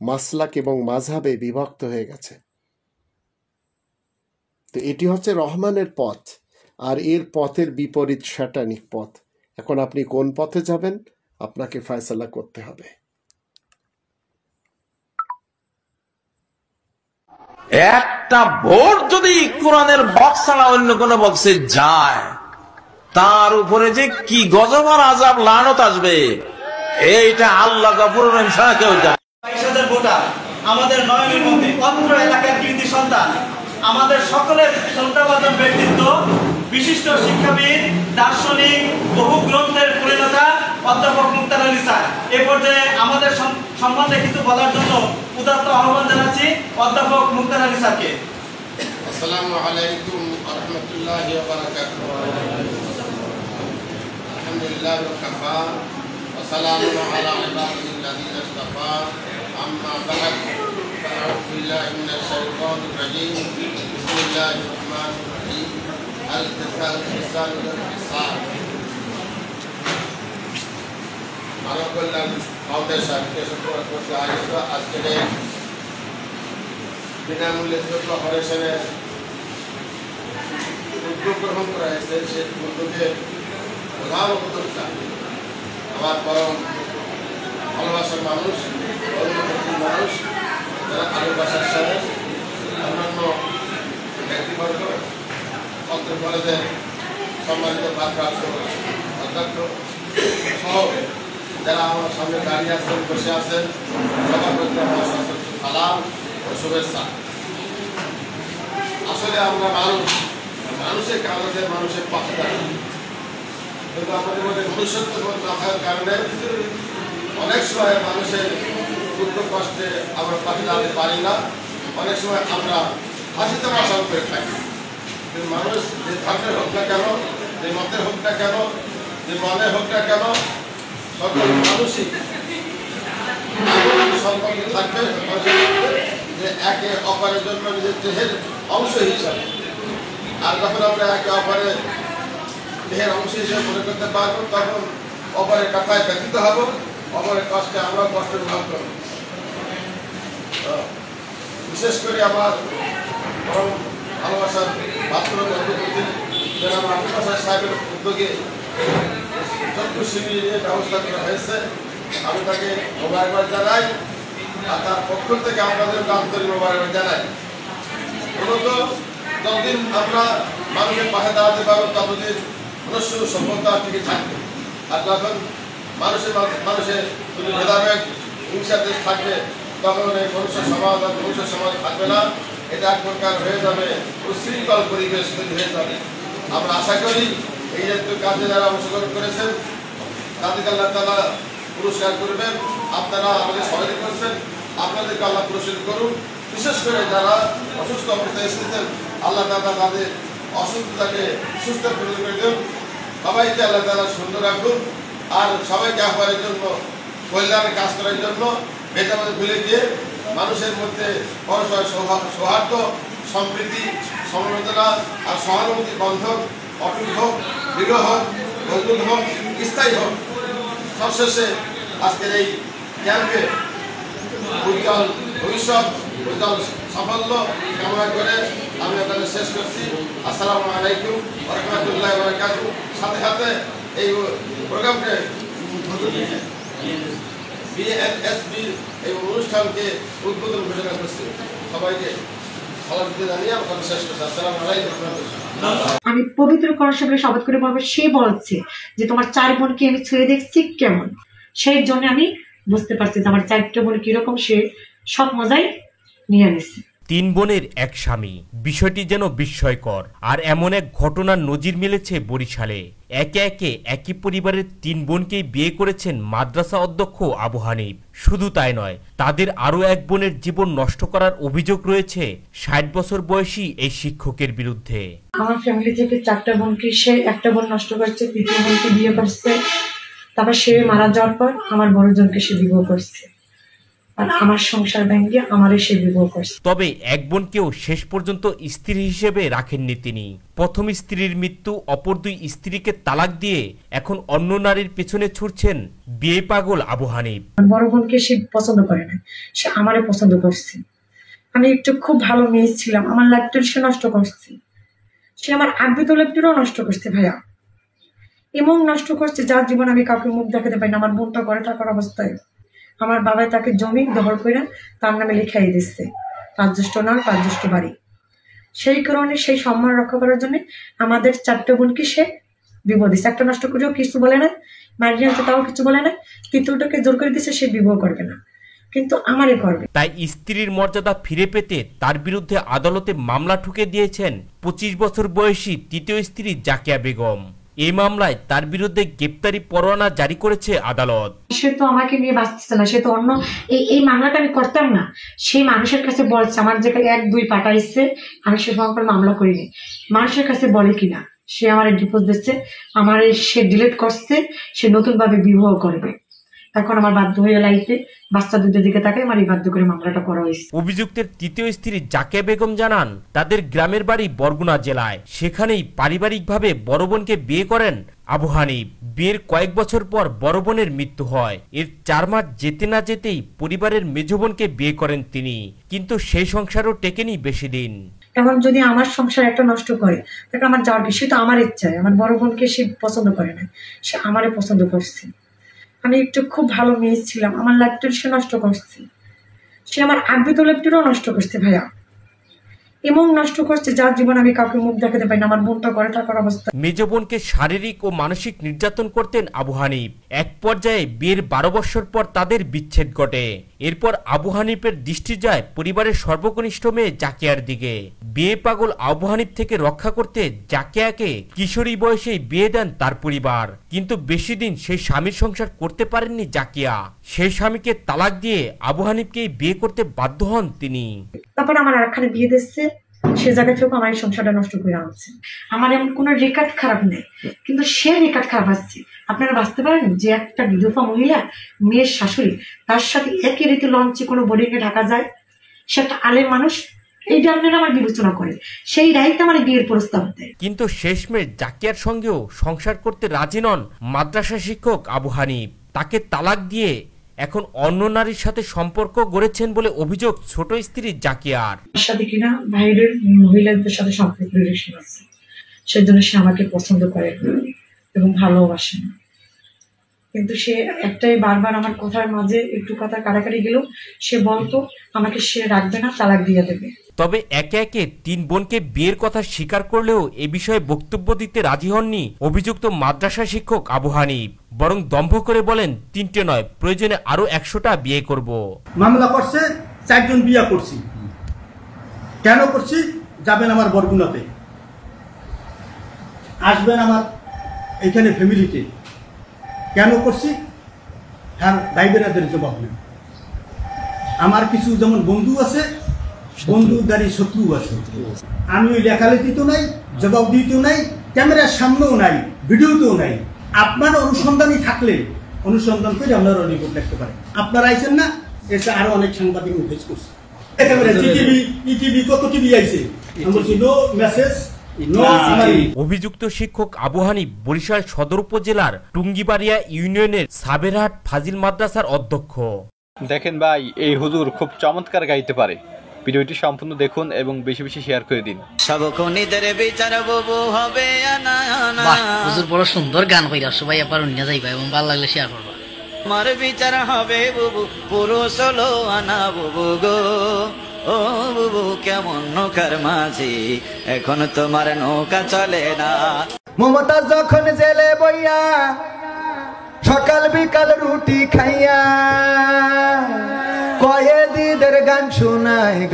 A: মাসলাক এবং মাযহাবে বিভক্ত হয়ে গেছে। তো এটি হচ্ছে রহমানের পথ, আর এর পথের বিপরীত শয়তানিক পথ। এখন আপনি কোন পথে যাবেন আপনাকে ফয়সালা করতে হবে।
B: একটা ভোট যদি কোরআনের বক্স ছাড়া অন্য কোন বক্সে যায়, তার উপরে যে কি গজব আর আযাব লানত আসবে, এইটা আল্লাহ গফুরুর রহিম ছাড়া কেউ জানে।
C: 22,000 ভোটার আমাদের নয়নের মধ্যে, অত্র এলাকার কৃতি সন্তান, আমাদের সকলের শ্রদ্ধাভাজন ব্যক্তিত্ব, বিশিষ্ট শিক্ষাবিদ, দার্শনিক, বহু গ্রন্থের প্রণেতা অধ্যাপক মুক্তার আলী স্যার। এ পর্যায়ে আমাদের সম্বন্ধে কিছু বলার জন্য উদাত্ত আহ্বান জানাচ্ছি অধ্যাপক মুক্তার আলী স্যারকে।
D: আসসালামু আলাইকুম ওয়া রাহমাতুল্লাহি ওয়া বারাকাতুহু। আলহামদুলিল্লাহি ওয়া কাফা ওয়া সালামুন আলা ইবাদিল্লাযিনা ইসতাফা, আম্মা বা'দ। আউযু বিল্লাহি মিনাশ শাইতানির রাজীম। বিসমিল্লাহির রাহমানির রাহিম। আল-ইসলাম মানব কল্যাণ ফাউন্ডেশনকে support করতে আয়োজিত আজকের এই বিনামূল্যে চোখ অপারেশনের উদ্যোগ গ্রহণ করা হয়েছে। সেই উদ্যোগে প্রধান উদ্যোক্তা আমার পরম ভালোবাসার মানুষ, মানুষ, যারা ভালোবাসার সাথে অন্যান্য ব্যক্তিবর্গ, অত্র কলেজের সম্মানিত ভারপ্রাপ্ত অধ্যক্ষ সহ যারা আমার সামনে দাঁড়িয়ে আছেন, বসে আছেন, সবার প্রতি আমার সশস্ত্র সালাম ও শুভেচ্ছা। আসলে আমরা মানুষের কাগজে মানুষের পাশে দাঁড়াই, কিন্তু আমাদের মধ্যে মনুষ্যত্ব না থাকার কারণে অনেক সময় মানুষের দুঃখ কষ্টে আমরা পাশে দাঁড়াতে পারি না। অনেক সময় আমরা হাসি তামাশা করে থাকি। কিন্তু মানুষ যে ধর্মের হোক না কেন, যে মতের হোক না কেন, যে মনের হোক না কেন, সকল মানুষই সম্পর্ক থাকবে যে একে অপরের জন্য নিজের দেহের অংশ হিসাবে। আর যখন আমরা একে অপরের দেহের অংশ হিসেবে মনে করতে পারবো, তখন অপরের কথায় ব্যথিত হব, অপরের কষ্টে আমরাও কষ্ট অনুভব করব। বিশেষ করে আমার ভালোবাসার বাস্তবের অভিজ্ঞতা জনাব আবুল বাশার সাহেবের উদ্যোগে চক্ষু শিবিরের ব্যবস্থা করা হয়েছে। আমি তাকে মোবারকবাদ জানাই, আর তার পক্ষ থেকে আমাদের আন্তরিক মোবারকবাদ জানাই। মূলত যতদিন আমরা মানুষের পাশে দাঁড়াতে পারবো, ততদিন মনুষ্য সভ্যতা টিকে থাকবে। আর যখন মানুষের ভেদাভেদ, হিংসা দেশ থাকবে, তখন এই মনুষ্য সমাজ থাকবে না। এটা এক প্রকার হয়ে যাবে উশৃঙ্খল পরিবেশ তৈরি হয়ে যাবে। আমরা আশা করি এই জাতীয় কাজে যারা অংশগ্রহণ করেছেন তাদেরকে আল্লাহ তাআলা পুরস্কার করবেন। আপনারা আমাদের সহযোগী করছেন, আপনাদেরকে আল্লাহ পুরস্কার করুন। বিশেষ করে যারা অসুস্থ অবস্থায় এসেছেন, আল্লাহ তাআলা তাদের অসুস্থতাকে সুস্থ করে দেন। সবাইকে আল্লাহ তাআলা সুন্দর রাখুন, আর সবাইকে আহ্বানের জন্য, কল্যাণের কাজ করার জন্য ভেদাভেদ ভুলে গিয়ে মানুষের মধ্যে পরস্পর সৌহার্দ্য, সম্প্রীতি, সমবেদনা আর সহানুভূতি বন্ধন অটুট হোক, দৃঢ় হোক, মজবুত হোক, স্থায়ী হোক। সবশেষে আজকের এই ক্যাম্পে উজ্জ্বল ভবিষ্যৎ, উজ্জ্বল সাফল্য কামনা করে আমি আপনাদের শেষ করছি। আসসালামু আলাইকুম ওয়া রাহমাতুল্লাহি ওয়া বারাকাতুহু। সাথে সাথে এই প্রোগ্রামকে বিএনএসবি এই অনুষ্ঠানকে উদ্বোধন ঘোষণা করছি। সবাইকে সালাম জানিয়ে আমি শেষ করছি। আসসালামু আলাইকুম।
E: আমি পবিত্র করার সঙ্গে শপথ করে বলবো, সে বলছে যে তোমার 4 বোনকে আমি ছুঁয়ে দেখছি কেমন, সেই জন্য আমি বুঝতে পারছি যে আমার 4টা বোন কিরকম, সে সব মজাই নিয়ে নিচ্ছে।
F: তিন বোনের এক স্বামী, বিষয়টি যেন বিস্ময়কর। আর এমন এক ঘটনার নজির মিলেছে বরিশালে। একে একে একই পরিবারের তিন বোনকেই বিয়ে করেছেন মাদ্রাসা অধ্যক্ষ আবু হানিফ। শুধু তাই নয়, তাদের আরও এক বোনের জীবন নষ্ট করার অভিযোগ রয়েছে 60 বছর বয়সী এই শিক্ষকের বিরুদ্ধে।
E: আমার ফ্যামিলি থেকে 4টা বোনকে সে একটা বোন নষ্ট করেছে, 3য় বোনকে বিয়ে করছে, তারপর সে মারা যাওয়ার পর আমার বড় জনকে সে বিবাহ করছে, আর আমার সংসার ভেঙে আমারে সে বিবাহ করছে।
F: তবে এক বোনকেও শেষ পর্যন্ত স্ত্রী হিসেবে রাখেননি তিনি। প্রথম স্ত্রীর মৃত্যু, অপর 2 স্ত্রীকে তালাক দিয়ে এখন অন্য নারীর পেছনে ছুটছেন বিয়ে পাগল আবু হানিফ।
E: বড় বোনকে সে পছন্দ করে না, সে আমারে পছন্দ করছে। আমি একটু খুব ভালো মেয়ে ছিলাম, আমার লাইফটা সে নষ্ট করছে। সে আমার আগ্রহ লাইফটাও নষ্ট করছে ভাইয়া, এমন নষ্ট করছে যার জীবন আমি কাউকে মুখ দেখাতে পারি না। আমার বোনটা ঘরে থাকার অবস্থায় আমার বাবাই তাকে জমি দখল করে তার নামে লিখাই দিচ্ছে, 5 জ্যৈষ্ঠ নাম 5 জ্যৈষ্ঠ বাড়ি। সেই কারণে সেই সম্মান রক্ষা করার জন্য আমাদের 4টে বোনকে সে বিবাহ দিচ্ছে। একটা নষ্ট করেও কিছু বলে না, মারিয়ে আনছে তাও কিছু বলে না, 3য়টাকে জোর করে দিচ্ছে সে বিবাহ করবে না, কিন্তু আমারই করবে।
F: তাই স্ত্রীর মর্যাদা ফিরে পেতে তার বিরুদ্ধে আদালতে মামলা ঠুকে দিয়েছেন 25 বছর বয়সী 3য় স্ত্রী জাকিয়া বেগম। এই মামলায় তার বিরুদ্ধে গ্রেপ্তারি পরোয়ানা জারি করেছে আদালত।
E: সে তো আমাকে নিয়ে বাঁচতেছে না, সে তো অন্য এই মামলাটা আমি করতাম না। সেই মানুষের কাছে বলছে, আমার যেখানে 1-2 পাঠাইছে, আমি সে সম্পর্কে মামলা করিনি। মানুষের কাছে বলে কিনা সে আমার ডিভোর্স দিচ্ছে, আমার সে ডিলিট করছে, সে নতুন ভাবে বিবাহ করবে। এখন আমার বাধ্য হয়ে লাইফে বাচ্চা দুধের দিকে তাকাই আমার বাধ্য করে মামলাটা করা হয়েছে।
F: অভিযুক্তের 3য় স্ত্রী জাকিয়া বেগম জানান, তাদের গ্রামের বাড়ি বরগুনা জেলায়। সেখানেই পারিবারিকভাবে বড় বোনকে বিয়ে করেন আবু হানিফ। বিয়ের কয়েক বছর পর বড় বোনের মৃত্যু হয়। এর 4 মাস যেতে না যেতেই পরিবারের মেজ বোনকে বিয়ে করেন তিনি, কিন্তু সেই সংসারও টেকেনি বেশি দিন।
E: এখন যদি আমার সংসার একটা নষ্ট করে, তাহলে আমার যাওয়ার বিষয় তো আমার ইচ্ছায়। আমার বড় বোনকে সে পছন্দ করে না, সে আমারে পছন্দ করছে। আমি একটু খুব ভালো মেয়ে ছিলাম, আমার লাইফটা সে নষ্ট করছে। সে আমার আগ্রহ লাইফটাও নষ্ট করছে ভাইয়া, এমন নষ্ট করছে যার জীবন আমি কাউকে মুখ দেখাতে পারি না। আমার বোনটা ঘরে থাকার অবস্থা।
F: মেজ বোনকে শারীরিক ও মানসিক নির্যাতন করতেন আবু হানিফ। এক পর্যায়ে বিয়ের 12 বছর পর তাদের বিচ্ছেদ ঘটে। এরপর আবু হানিফের দৃষ্টি যায় পরিবারের সর্বকনিষ্ঠ মেয়ে জাকিয়ার দিকে। বিয়ে পাগল আবু হানিফ থেকে রক্ষা করতে জাকিয়াকে কিশোরী বয়সেই বিয়ে দেন তার পরিবার। কিন্তু বেশি দিন সেই স্বামীর সংসার করতে পারেননি জাকিয়া। সেই স্বামীকে তালাক দিয়ে আবু হানিফকেই বিয়ে করতে বাধ্য হন তিনি।
E: তারপর আমার আরেকখানে বিয়ে দিচ্ছে, সে জায়গা থেকে আমার এই সংসারটা নষ্ট করে আনছে। আমার এমন কোনো রেকর্ড খারাপ নেই, কিন্তু সে রেকর্ড খারাপ আসছে। আপনারা বাঁচতে পারেন যে একটা বিধবা মহিলা, মেয়ের শাশুড়ি, তার সাথে একই রীতি লঞ্চে কোনো বোর্ডিংয়ে ঢাকা যায়? সে একটা আলেম মানুষ, এইটা আপনারা আমার বিবেচনা করে সেই রাইতে আমার বিয়ের প্রস্তাব দেয়।
F: কিন্তু শেষমেশ জাকিয়ার সঙ্গেও সংসার করতে রাজি নন মাদ্রাসা শিক্ষক আবু হানিফ। তাকে তালাক দিয়ে এখন অন্য নারীর সাথে সম্পর্ক গড়েছেন বলে অভিযোগ ছোট স্ত্রী জাকিয়ার।
E: সাথে কিনা বাইরের মহিলাদের সাথে সম্পর্ক রিলেশন আছে, সেজন্য সে আমাকে পছন্দ করে এবং ভালোবাসে না। কিন্তু সে একটাই বারবার আমার কথার মাঝে একটু কথা কাটাকাটি গেল, সে বলতো আমাকে সে রাখবে না, তালাক দিয়ে দেবে।
F: তবে একে একে 3 বোনকে বিয়ের কথা স্বীকার করলেও এ বিষয়ে বক্তব্য দিতে রাজি হননি অভিযুক্ত মাদ্রাসা শিক্ষক আবু হানিফ। বরং দম্ভ করে বলেন 3টে নয়, প্রয়োজনে আরো 100টা বিয়ে করব।
G: মামলা করছে, 4 জন বিয়ে করছি। কেন করছি? যাবেন আমার বরগুনাতে, আসবেন আমার এখানে ফ্যামিলিতে। কেন করছি? হ্যাঁ, ভাইবেরাদের জবাব নেন। আমার কিছু যেমন বন্ধু আছে, বন্ধুদারি শত্রু আছে। আমি ওই লেখালেখিতেও নাই, জবাব দিতেও নাই, ক্যামেরার সামনেও নাই, ভিডিওতেও নাই। আপনার অনুসন্ধানই থাকলে অনুসন্ধান করে আপনারা রিপোর্ট লিখতে পারেন। আপনারা আইছেন না, এটা আরো অনেক সাংবাদিক উঠেজ করছে। টিভি কত টিভি আইছে, নো মেসেজ।
F: অভিযুক্ত শিক্ষক আবু হানিফ বরিশাল সদর উপজেলার টুঙ্গিবাড়িয়া ইউনিয়নের সাবেরহাট ফাজিল মাদ্রাসার অধ্যক্ষ।
H: দেখেন ভাই, এই হুজুর খুব চমৎকার গাইতে পারে। ভিডিওটি সম্পূর্ণ দেখুন এবং বেশি বেশি শেয়ার করে দিন।
I: হুজুর বড় সুন্দর গান কইরা, সবাই আবার অন্য যাইবা এবং ভালো লাগলে শেয়ার করবা।
J: আমার বিচার হবে বুবু, পুরুষ হলো আনা বুবু গো। ও বুবু কেমন নৌকার মাঝি, এখন তোমার নৌকা চলে না।
K: মমতা যখন জেলে বইয়া সকাল বিকাল রুটি খাইয়া কয়েদি মুর্শিদের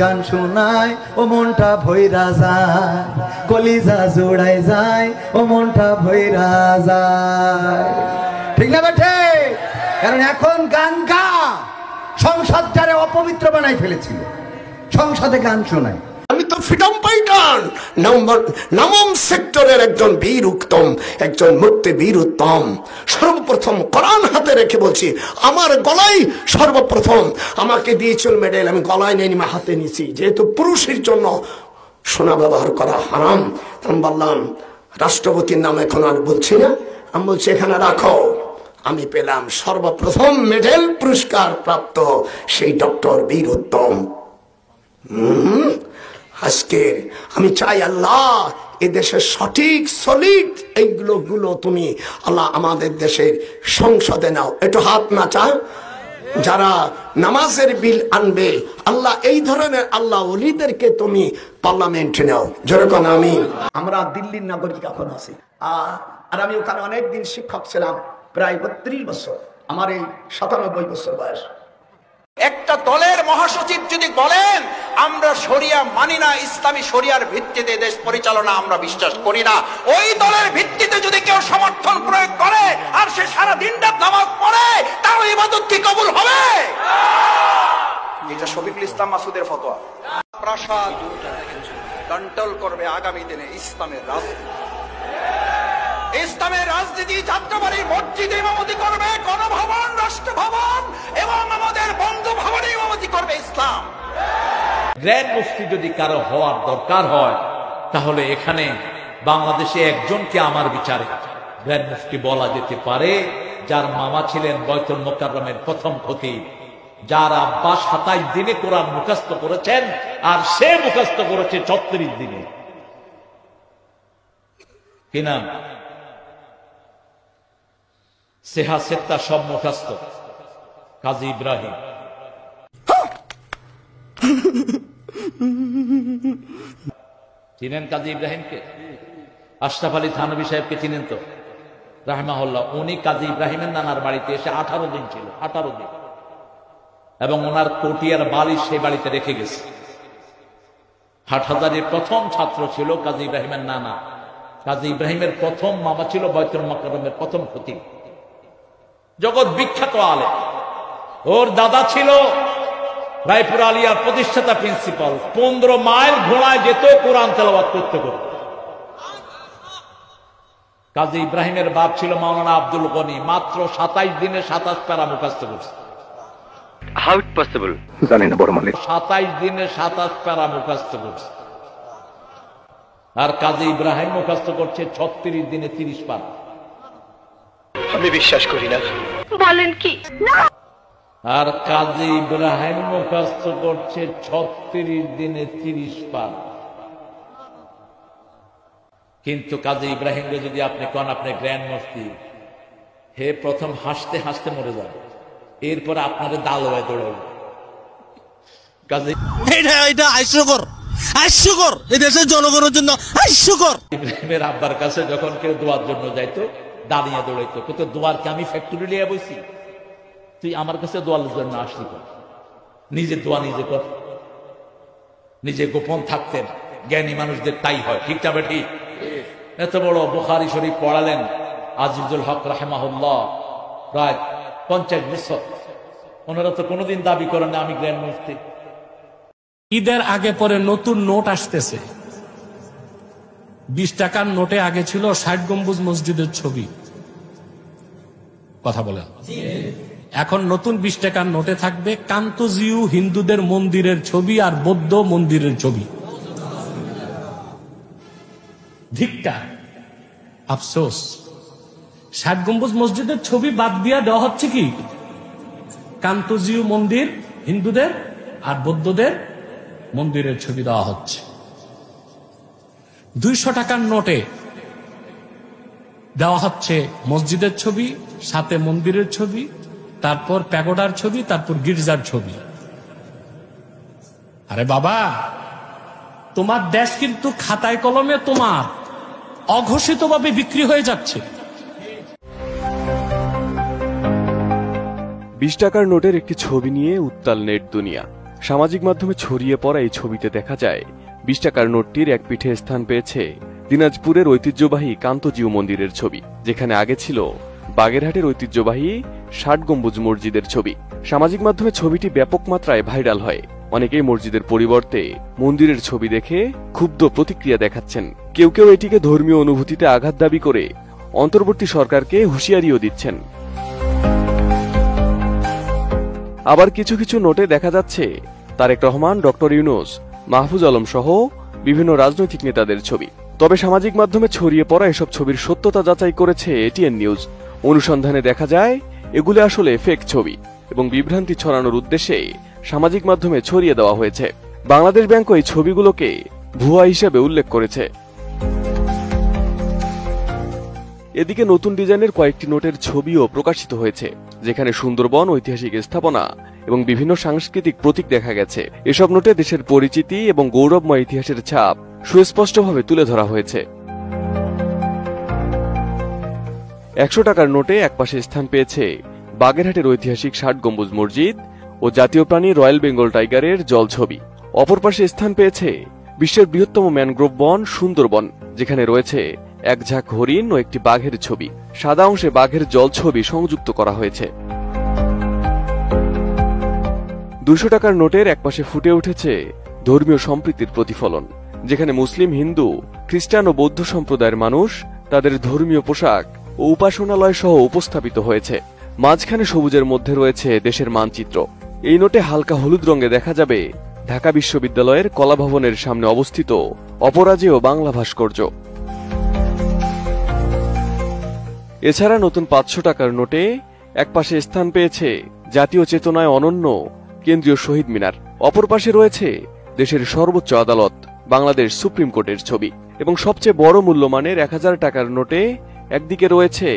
K: গান শোনায় ও মনটা ভৈরা যায়, কলিজা জোড়ায় যায় ও মনটা ভৈরা যায়। ঠিক না বেঠে? কারণ এখন গান গা সংসদ যারা অপবিত্র বানাই ফেলেছিল, সংসদে গান শোনায়।
A: আমি তো ফ্রিডম ফাইটার, নবম সেক্টরের একজন বীর উত্তম, একজন মুক্তি বীর উত্তম। সর্বপ্রথম কোরআন হাতে রেখে বলছি, আমার গলায় সর্বপ্রথম আমাকে দিয়েছিল মেডেল, আমি গলায় নেই হাতে নিয়েছি, যেহেতু পুরুষের জন্য সোনা ব্যবহার করা হারাম। আমি বললাম রাষ্ট্রপতির নাম এখন আর বলছি না, আমি বলছি এখানে রাখো। আমি পেলাম সর্বপ্রথম মেডেল পুরস্কার প্রাপ্ত সেই ডক্টর বীর উত্তম। আজকে আমি চাই আল্লাহ এদেশের সঠিক সলিড এইগুলো তুমি আল্লাহ আমাদের দেশের সংসদে নাও। একটু হাত নাচা যারা নামাজের বিল আনবে, আল্লাহ এই ধরনের আল্লাহ ওলিদেরকে তুমি পার্লামেন্টে নাও। যেরকম আমরা দিল্লির নাগরিক এখন আছি, আর আমি ওখানে অনেকদিন শিক্ষক ছিলাম, প্রায় 32 বছর, আমার এই 97 বছর বয়স।
L: একটা দলের মহাসচিব যদি বলেন আমরা শরিয়া মানি না, ইসলামী শরিয়ার ভিত্তিতে দেশ পরিচালনা আমরা বিশ্বাস করি না, ওই দলের ভিত্তিতে যদি কেউ সমর্থন প্রয়োগ করে আর সে সারা দিনটা নামাজ পড়ে, তার ইবাদত কি কবুল হবে? এটা শফিকুল ইসলাম মাসুদের ফতোয়া। প্রাসাদ কন্ট্রোল করবে আগামী দিনে ইসলামের রাজনীতি। ইসলামের রাজনীতি যাত্রাবাড়ি মসজিদে ইমামতি করবে, গণভবন, রাষ্ট্রভবন এবং আমাদের বন্ধু ভবনে ইমামতি করবে ইসলাম।
B: গ্র্যান্ড মুফতি যদি কারো হওয়ার দরকার হয়, তাহলে এখানে বাংলাদেশে একজনকে আমার বিচারে গ্র্যান্ড মুফতি বলা যেতে পারে, যার মামা ছিলেন বাইতুল মুকাররমের প্রথম খতিব, যার আব্বা 27 দিনে কোরআন মুখস্থ করেছেন, আর সে মুখস্থ করেছে 36 দিনে। কি নাম? সেহা সেত্তা সব মুখস্থ, কাজী ইব্রাহিম। চিনেন কাজী ইব্রাহিমকে? আশরাফ আলী থানভী সাহেবকে চিনেন তো, রাহমাহুল্লাহ। উনি কাজী ইব্রাহিমের নানার বাড়িতে এসে 18 দিন ছিল, 18 দিন, এবং ওনার কটিয়ার বালিশ সেই বাড়িতে রেখে গেছে। হাটহাজারীর প্রথম ছাত্র ছিল কাজী ইব্রাহিমের নানা। কাজী ইব্রাহিমের প্রথম মামা ছিল বাইতুল মুকাররমের প্রথম খতিব, জগৎ বিখ্যাত আলেম। ওর দাদা ছিল রায়পুর আলিয়ার প্রতিষ্ঠাতা প্রিন্সিপাল। 15 মাইল ঘোড়ায় যেত কোরআন তেলাওয়াত করতে করতে। কাজী ইব্রাহিমের বাপ ছিল মাওলানা আব্দুল গনি, মাত্র 27 দিনে 27 প্যারা মুখস্থ করছে।
M: হাউ ইট পসিবল জানি না, বড় মালিক
B: 27 দিনে 27 প্যারা মুখস্থ করছে। আর কাজী ইব্রাহিম মুখস্থ করছে 36 দিনে 30 পারা।
M: আমি বিশ্বাস করি না।
N: বলেন কি?
B: আর কাজী ইব্রাহিম মুখস্থ করছে 36 দিনে 30 পারা। কিন্তু কাজী ইব্রাহিমকে যদি আপনি কোন আপনি গ্র্যান্ড মুফতি, হে প্রথম হাসতে হাসতে মরে যাবে, এরপর আপনার দাল হয়ে দৌড়াবে। কাজী
O: এটা হাস্যকর, এই দেশের জনগণের জন্য হাস্যকর।
B: ইব্রাহিমের আব্বার কাছে যখন কেউ দোয়ার জন্য যাইতো, দাঁড়িয়ে দৌড়াইতো, কিন্তু দোয়ার কি আমি ফ্যাক্টরি লিয়ে বসি? তুই আমার কাছে দোয়ার জন্য আসলি কর, নিজে দোয়া নিজে কর। নিজে গোপন থাকতেন, জ্ঞানী মানুষদের তাই হয়, ঠিক না বেঠি? এত বড় বুখারী শরীফ পড়ালেন আজিজুল হক রাহিমাহুল্লাহ, প্রায় 50 বছর। ওনারা তো কোনোদিন দাবি করেন না আমি গ্র্যান্ড মুফতি।
P: ঈদের আগে পরে নতুন নোট আসতেছে। 20 টাকার নোটে আগে ছিল 60 গম্বুজ মসজিদের ছবি। কথা বলেন। এখন নতুন 20 টাকার নোটে থাকবে কান্তজিউ হিন্দুদের মন্দিরের ছবি আর বৌদ্ধ মন্দিরের ছবি। ধিক্কা, আফসোস। 60 গম্বুজ মসজিদের ছবি বাদ দিয়া দেওয়া হচ্ছে কি কান্তজিউ মন্দির হিন্দুদের আর বৌদ্ধদের মন্দিরের ছবি দেওয়া হচ্ছে। 200 টাকার নোটে দেওয়া হচ্ছে মসজিদের ছবি, সাথে মন্দিরের ছবি, তারপর প্যাগোডার ছবি, তারপর গির্জার ছবি। আরে বাবা, তোমার দেশ কিন্তু খাতায় কলমে তোমার অঘোষিতভাবে বিক্রি হয়ে যাচ্ছে।
Q: 20 টাকার নোটের একটি ছবি নিয়ে উত্তাল নেট দুনিয়া।
N: সামাজিক মাধ্যমে ছড়িয়ে পড়া এই ছবিতে দেখা যায় 20 টাকার নোটটির এক পিঠে স্থান পেয়েছে দিনাজপুরের ঐতিহ্যবাহী কান্তজিউ মন্দিরের ছবি, যেখানে আগে ছিল বাগেরহাটের ঐতিহ্যবাহী 60 গম্বুজ মসজিদের ছবি। সামাজিক মাধ্যমে ছবিটি ব্যাপক মাত্রায় ভাইরাল হয়। অনেকেই মসজিদের পরিবর্তে মন্দিরের ছবি দেখে ক্ষুব্ধ প্রতিক্রিয়া দেখাচ্ছেন। কেউ কেউ এটিকে ধর্মীয় অনুভূতিতে আঘাত দাবি করে অন্তর্বর্তী সরকারকে হুঁশিয়ারিও দিচ্ছেন। আবার কিছু কিছু নোটে দেখা যাচ্ছে তারেক রহমান, ডক্টর ইউনূস, মাহফুজ আলম সহ বিভিন্ন রাজনৈতিক নেতাদের ছবি। তবে সামাজিক মাধ্যমে ছড়িয়ে পড়া এসব ছবির সত্যতা যাচাই করেছে এটিএন নিউজ। অনুসন্ধানে দেখা যায় এগুলো আসলে ফেক ছবি এবং বিভ্রান্তি ছড়ানোর উদ্দেশ্যে সামাজিক মাধ্যমে ছড়িয়ে দেওয়া হয়েছে। বাংলাদেশ ব্যাংকও এই ছবিগুলোকে ভুয়া হিসেবে উল্লেখ করেছে। এদিকে নতুন ডিজাইনের কয়েকটি নোটের ছবিও প্রকাশিত হয়েছে, যেখানে সুন্দরবন, ঐতিহাসিক স্থাপনা এবং বিভিন্ন সাংস্কৃতিক প্রতীক দেখা গেছে। এসব নোটে দেশের পরিচিতি এবং গৌরবময় ইতিহাসের ছাপ সুস্পষ্টভাবে তুলে ধরা হয়েছে। 100 টাকার নোটে একপাশে স্থান পেয়েছে বাগেরহাটের ঐতিহাসিক 60 গম্বুজ মসজিদ ও জাতীয় প্রাণী রয়্যাল বেঙ্গল টাইগারের জল ছবি। অপর পাশে স্থান পেয়েছে বিশ্বের বৃহত্তম ম্যানগ্রোভ বন সুন্দরবন, যেখানে রয়েছে এক ঝাঁক হরিণ ও একটি বাঘের ছবি। সাদা অংশে বাঘের জল ছবি সংযুক্ত করা হয়েছে। 200 টাকার নোটের একপাশে ফুটে উঠেছে ধর্মীয় সম্প্রীতির প্রতিফলন, যেখানে মুসলিম, হিন্দু, খ্রিস্টান ও বৌদ্ধ সম্প্রদায়ের মানুষ তাদের ধর্মীয় পোশাক ও উপাসনালয় সহ উপস্থাপিত হয়েছে। মাঝখানে সবুজের মধ্যে রয়েছে দেশের মানচিত্র। এই নোটে হালকা হলুদ রঙে দেখা যাবে ঢাকা বিশ্ববিদ্যালয়ের কলা ভবনের সামনে অবস্থিত অপরাজেয় বাংলা ভাস্কর্য। এছাড়া নতুন 500 টাকার নোটে একপাশে স্থান পেয়েছে জাতীয় চেতনায় অনন্য কেন্দ্রীয় শহীদ মিনার। অপর পাশে রয়েছে দেশের সর্বোচ্চ আদালত বাংলাদেশ সুপ্রিম কোর্টের ছবি। এবং সবচেয়ে বড় মূল্যমানের 1000 টাকার নোটে একদিকে রয়েছে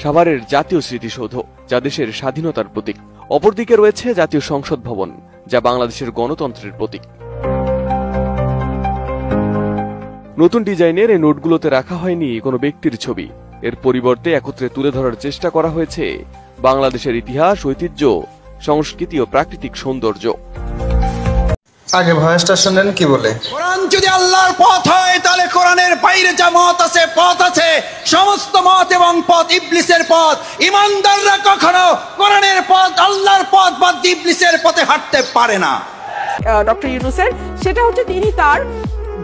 N: সাভারের জাতীয় স্মৃতিসৌধ, যা দেশের স্বাধীনতার প্রতীক। অপরদিকে রয়েছে জাতীয় সংসদ ভবন, যা বাংলাদেশের গণতন্ত্রের প্রতীক। নতুন ডিজাইনের এই নোটগুলোতে রাখা হয়নি কোনো ব্যক্তির ছবি। এর পরিবর্তে একত্রে তুলে ধরার চেষ্টা করা হয়েছে বাংলাদেশের ইতিহাস, ঐতিহ্য, সংস্কৃতি ও প্রাকৃতিক সৌন্দর্য।
K: আগে ভয়েসটা শুনেন কি বলে।
L: কোরআন যদি আল্লাহর পথ হয় তাহলে কোরআনের বাইরে যা মত আছে, পথ আছে, সমস্ত মত এবং পথ ইবলিসের পথ। ইমানদাররা কখনো কোরআনের পথ, আল্লাহর পথ বাদ দিয়ে ইবলিসের পথে হাঁটতে পারে না।
Q: ডক্টর ইউনূসের সেটা হচ্ছে তিনি তার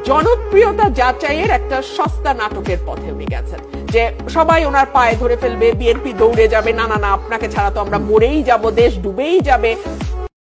Q: জনপ্রিয়তা যাচাইয়ের একটা সস্তা নাটকের পথে উনি গেছেন, যে সবাই ওনার পায়ে ধরে ফেলবে, বিএনপি দৌড়ে যাবে, না না না আপনাকে ছাড়া তো আমরা মরেই যাব, দেশ ডুবেই যাবে,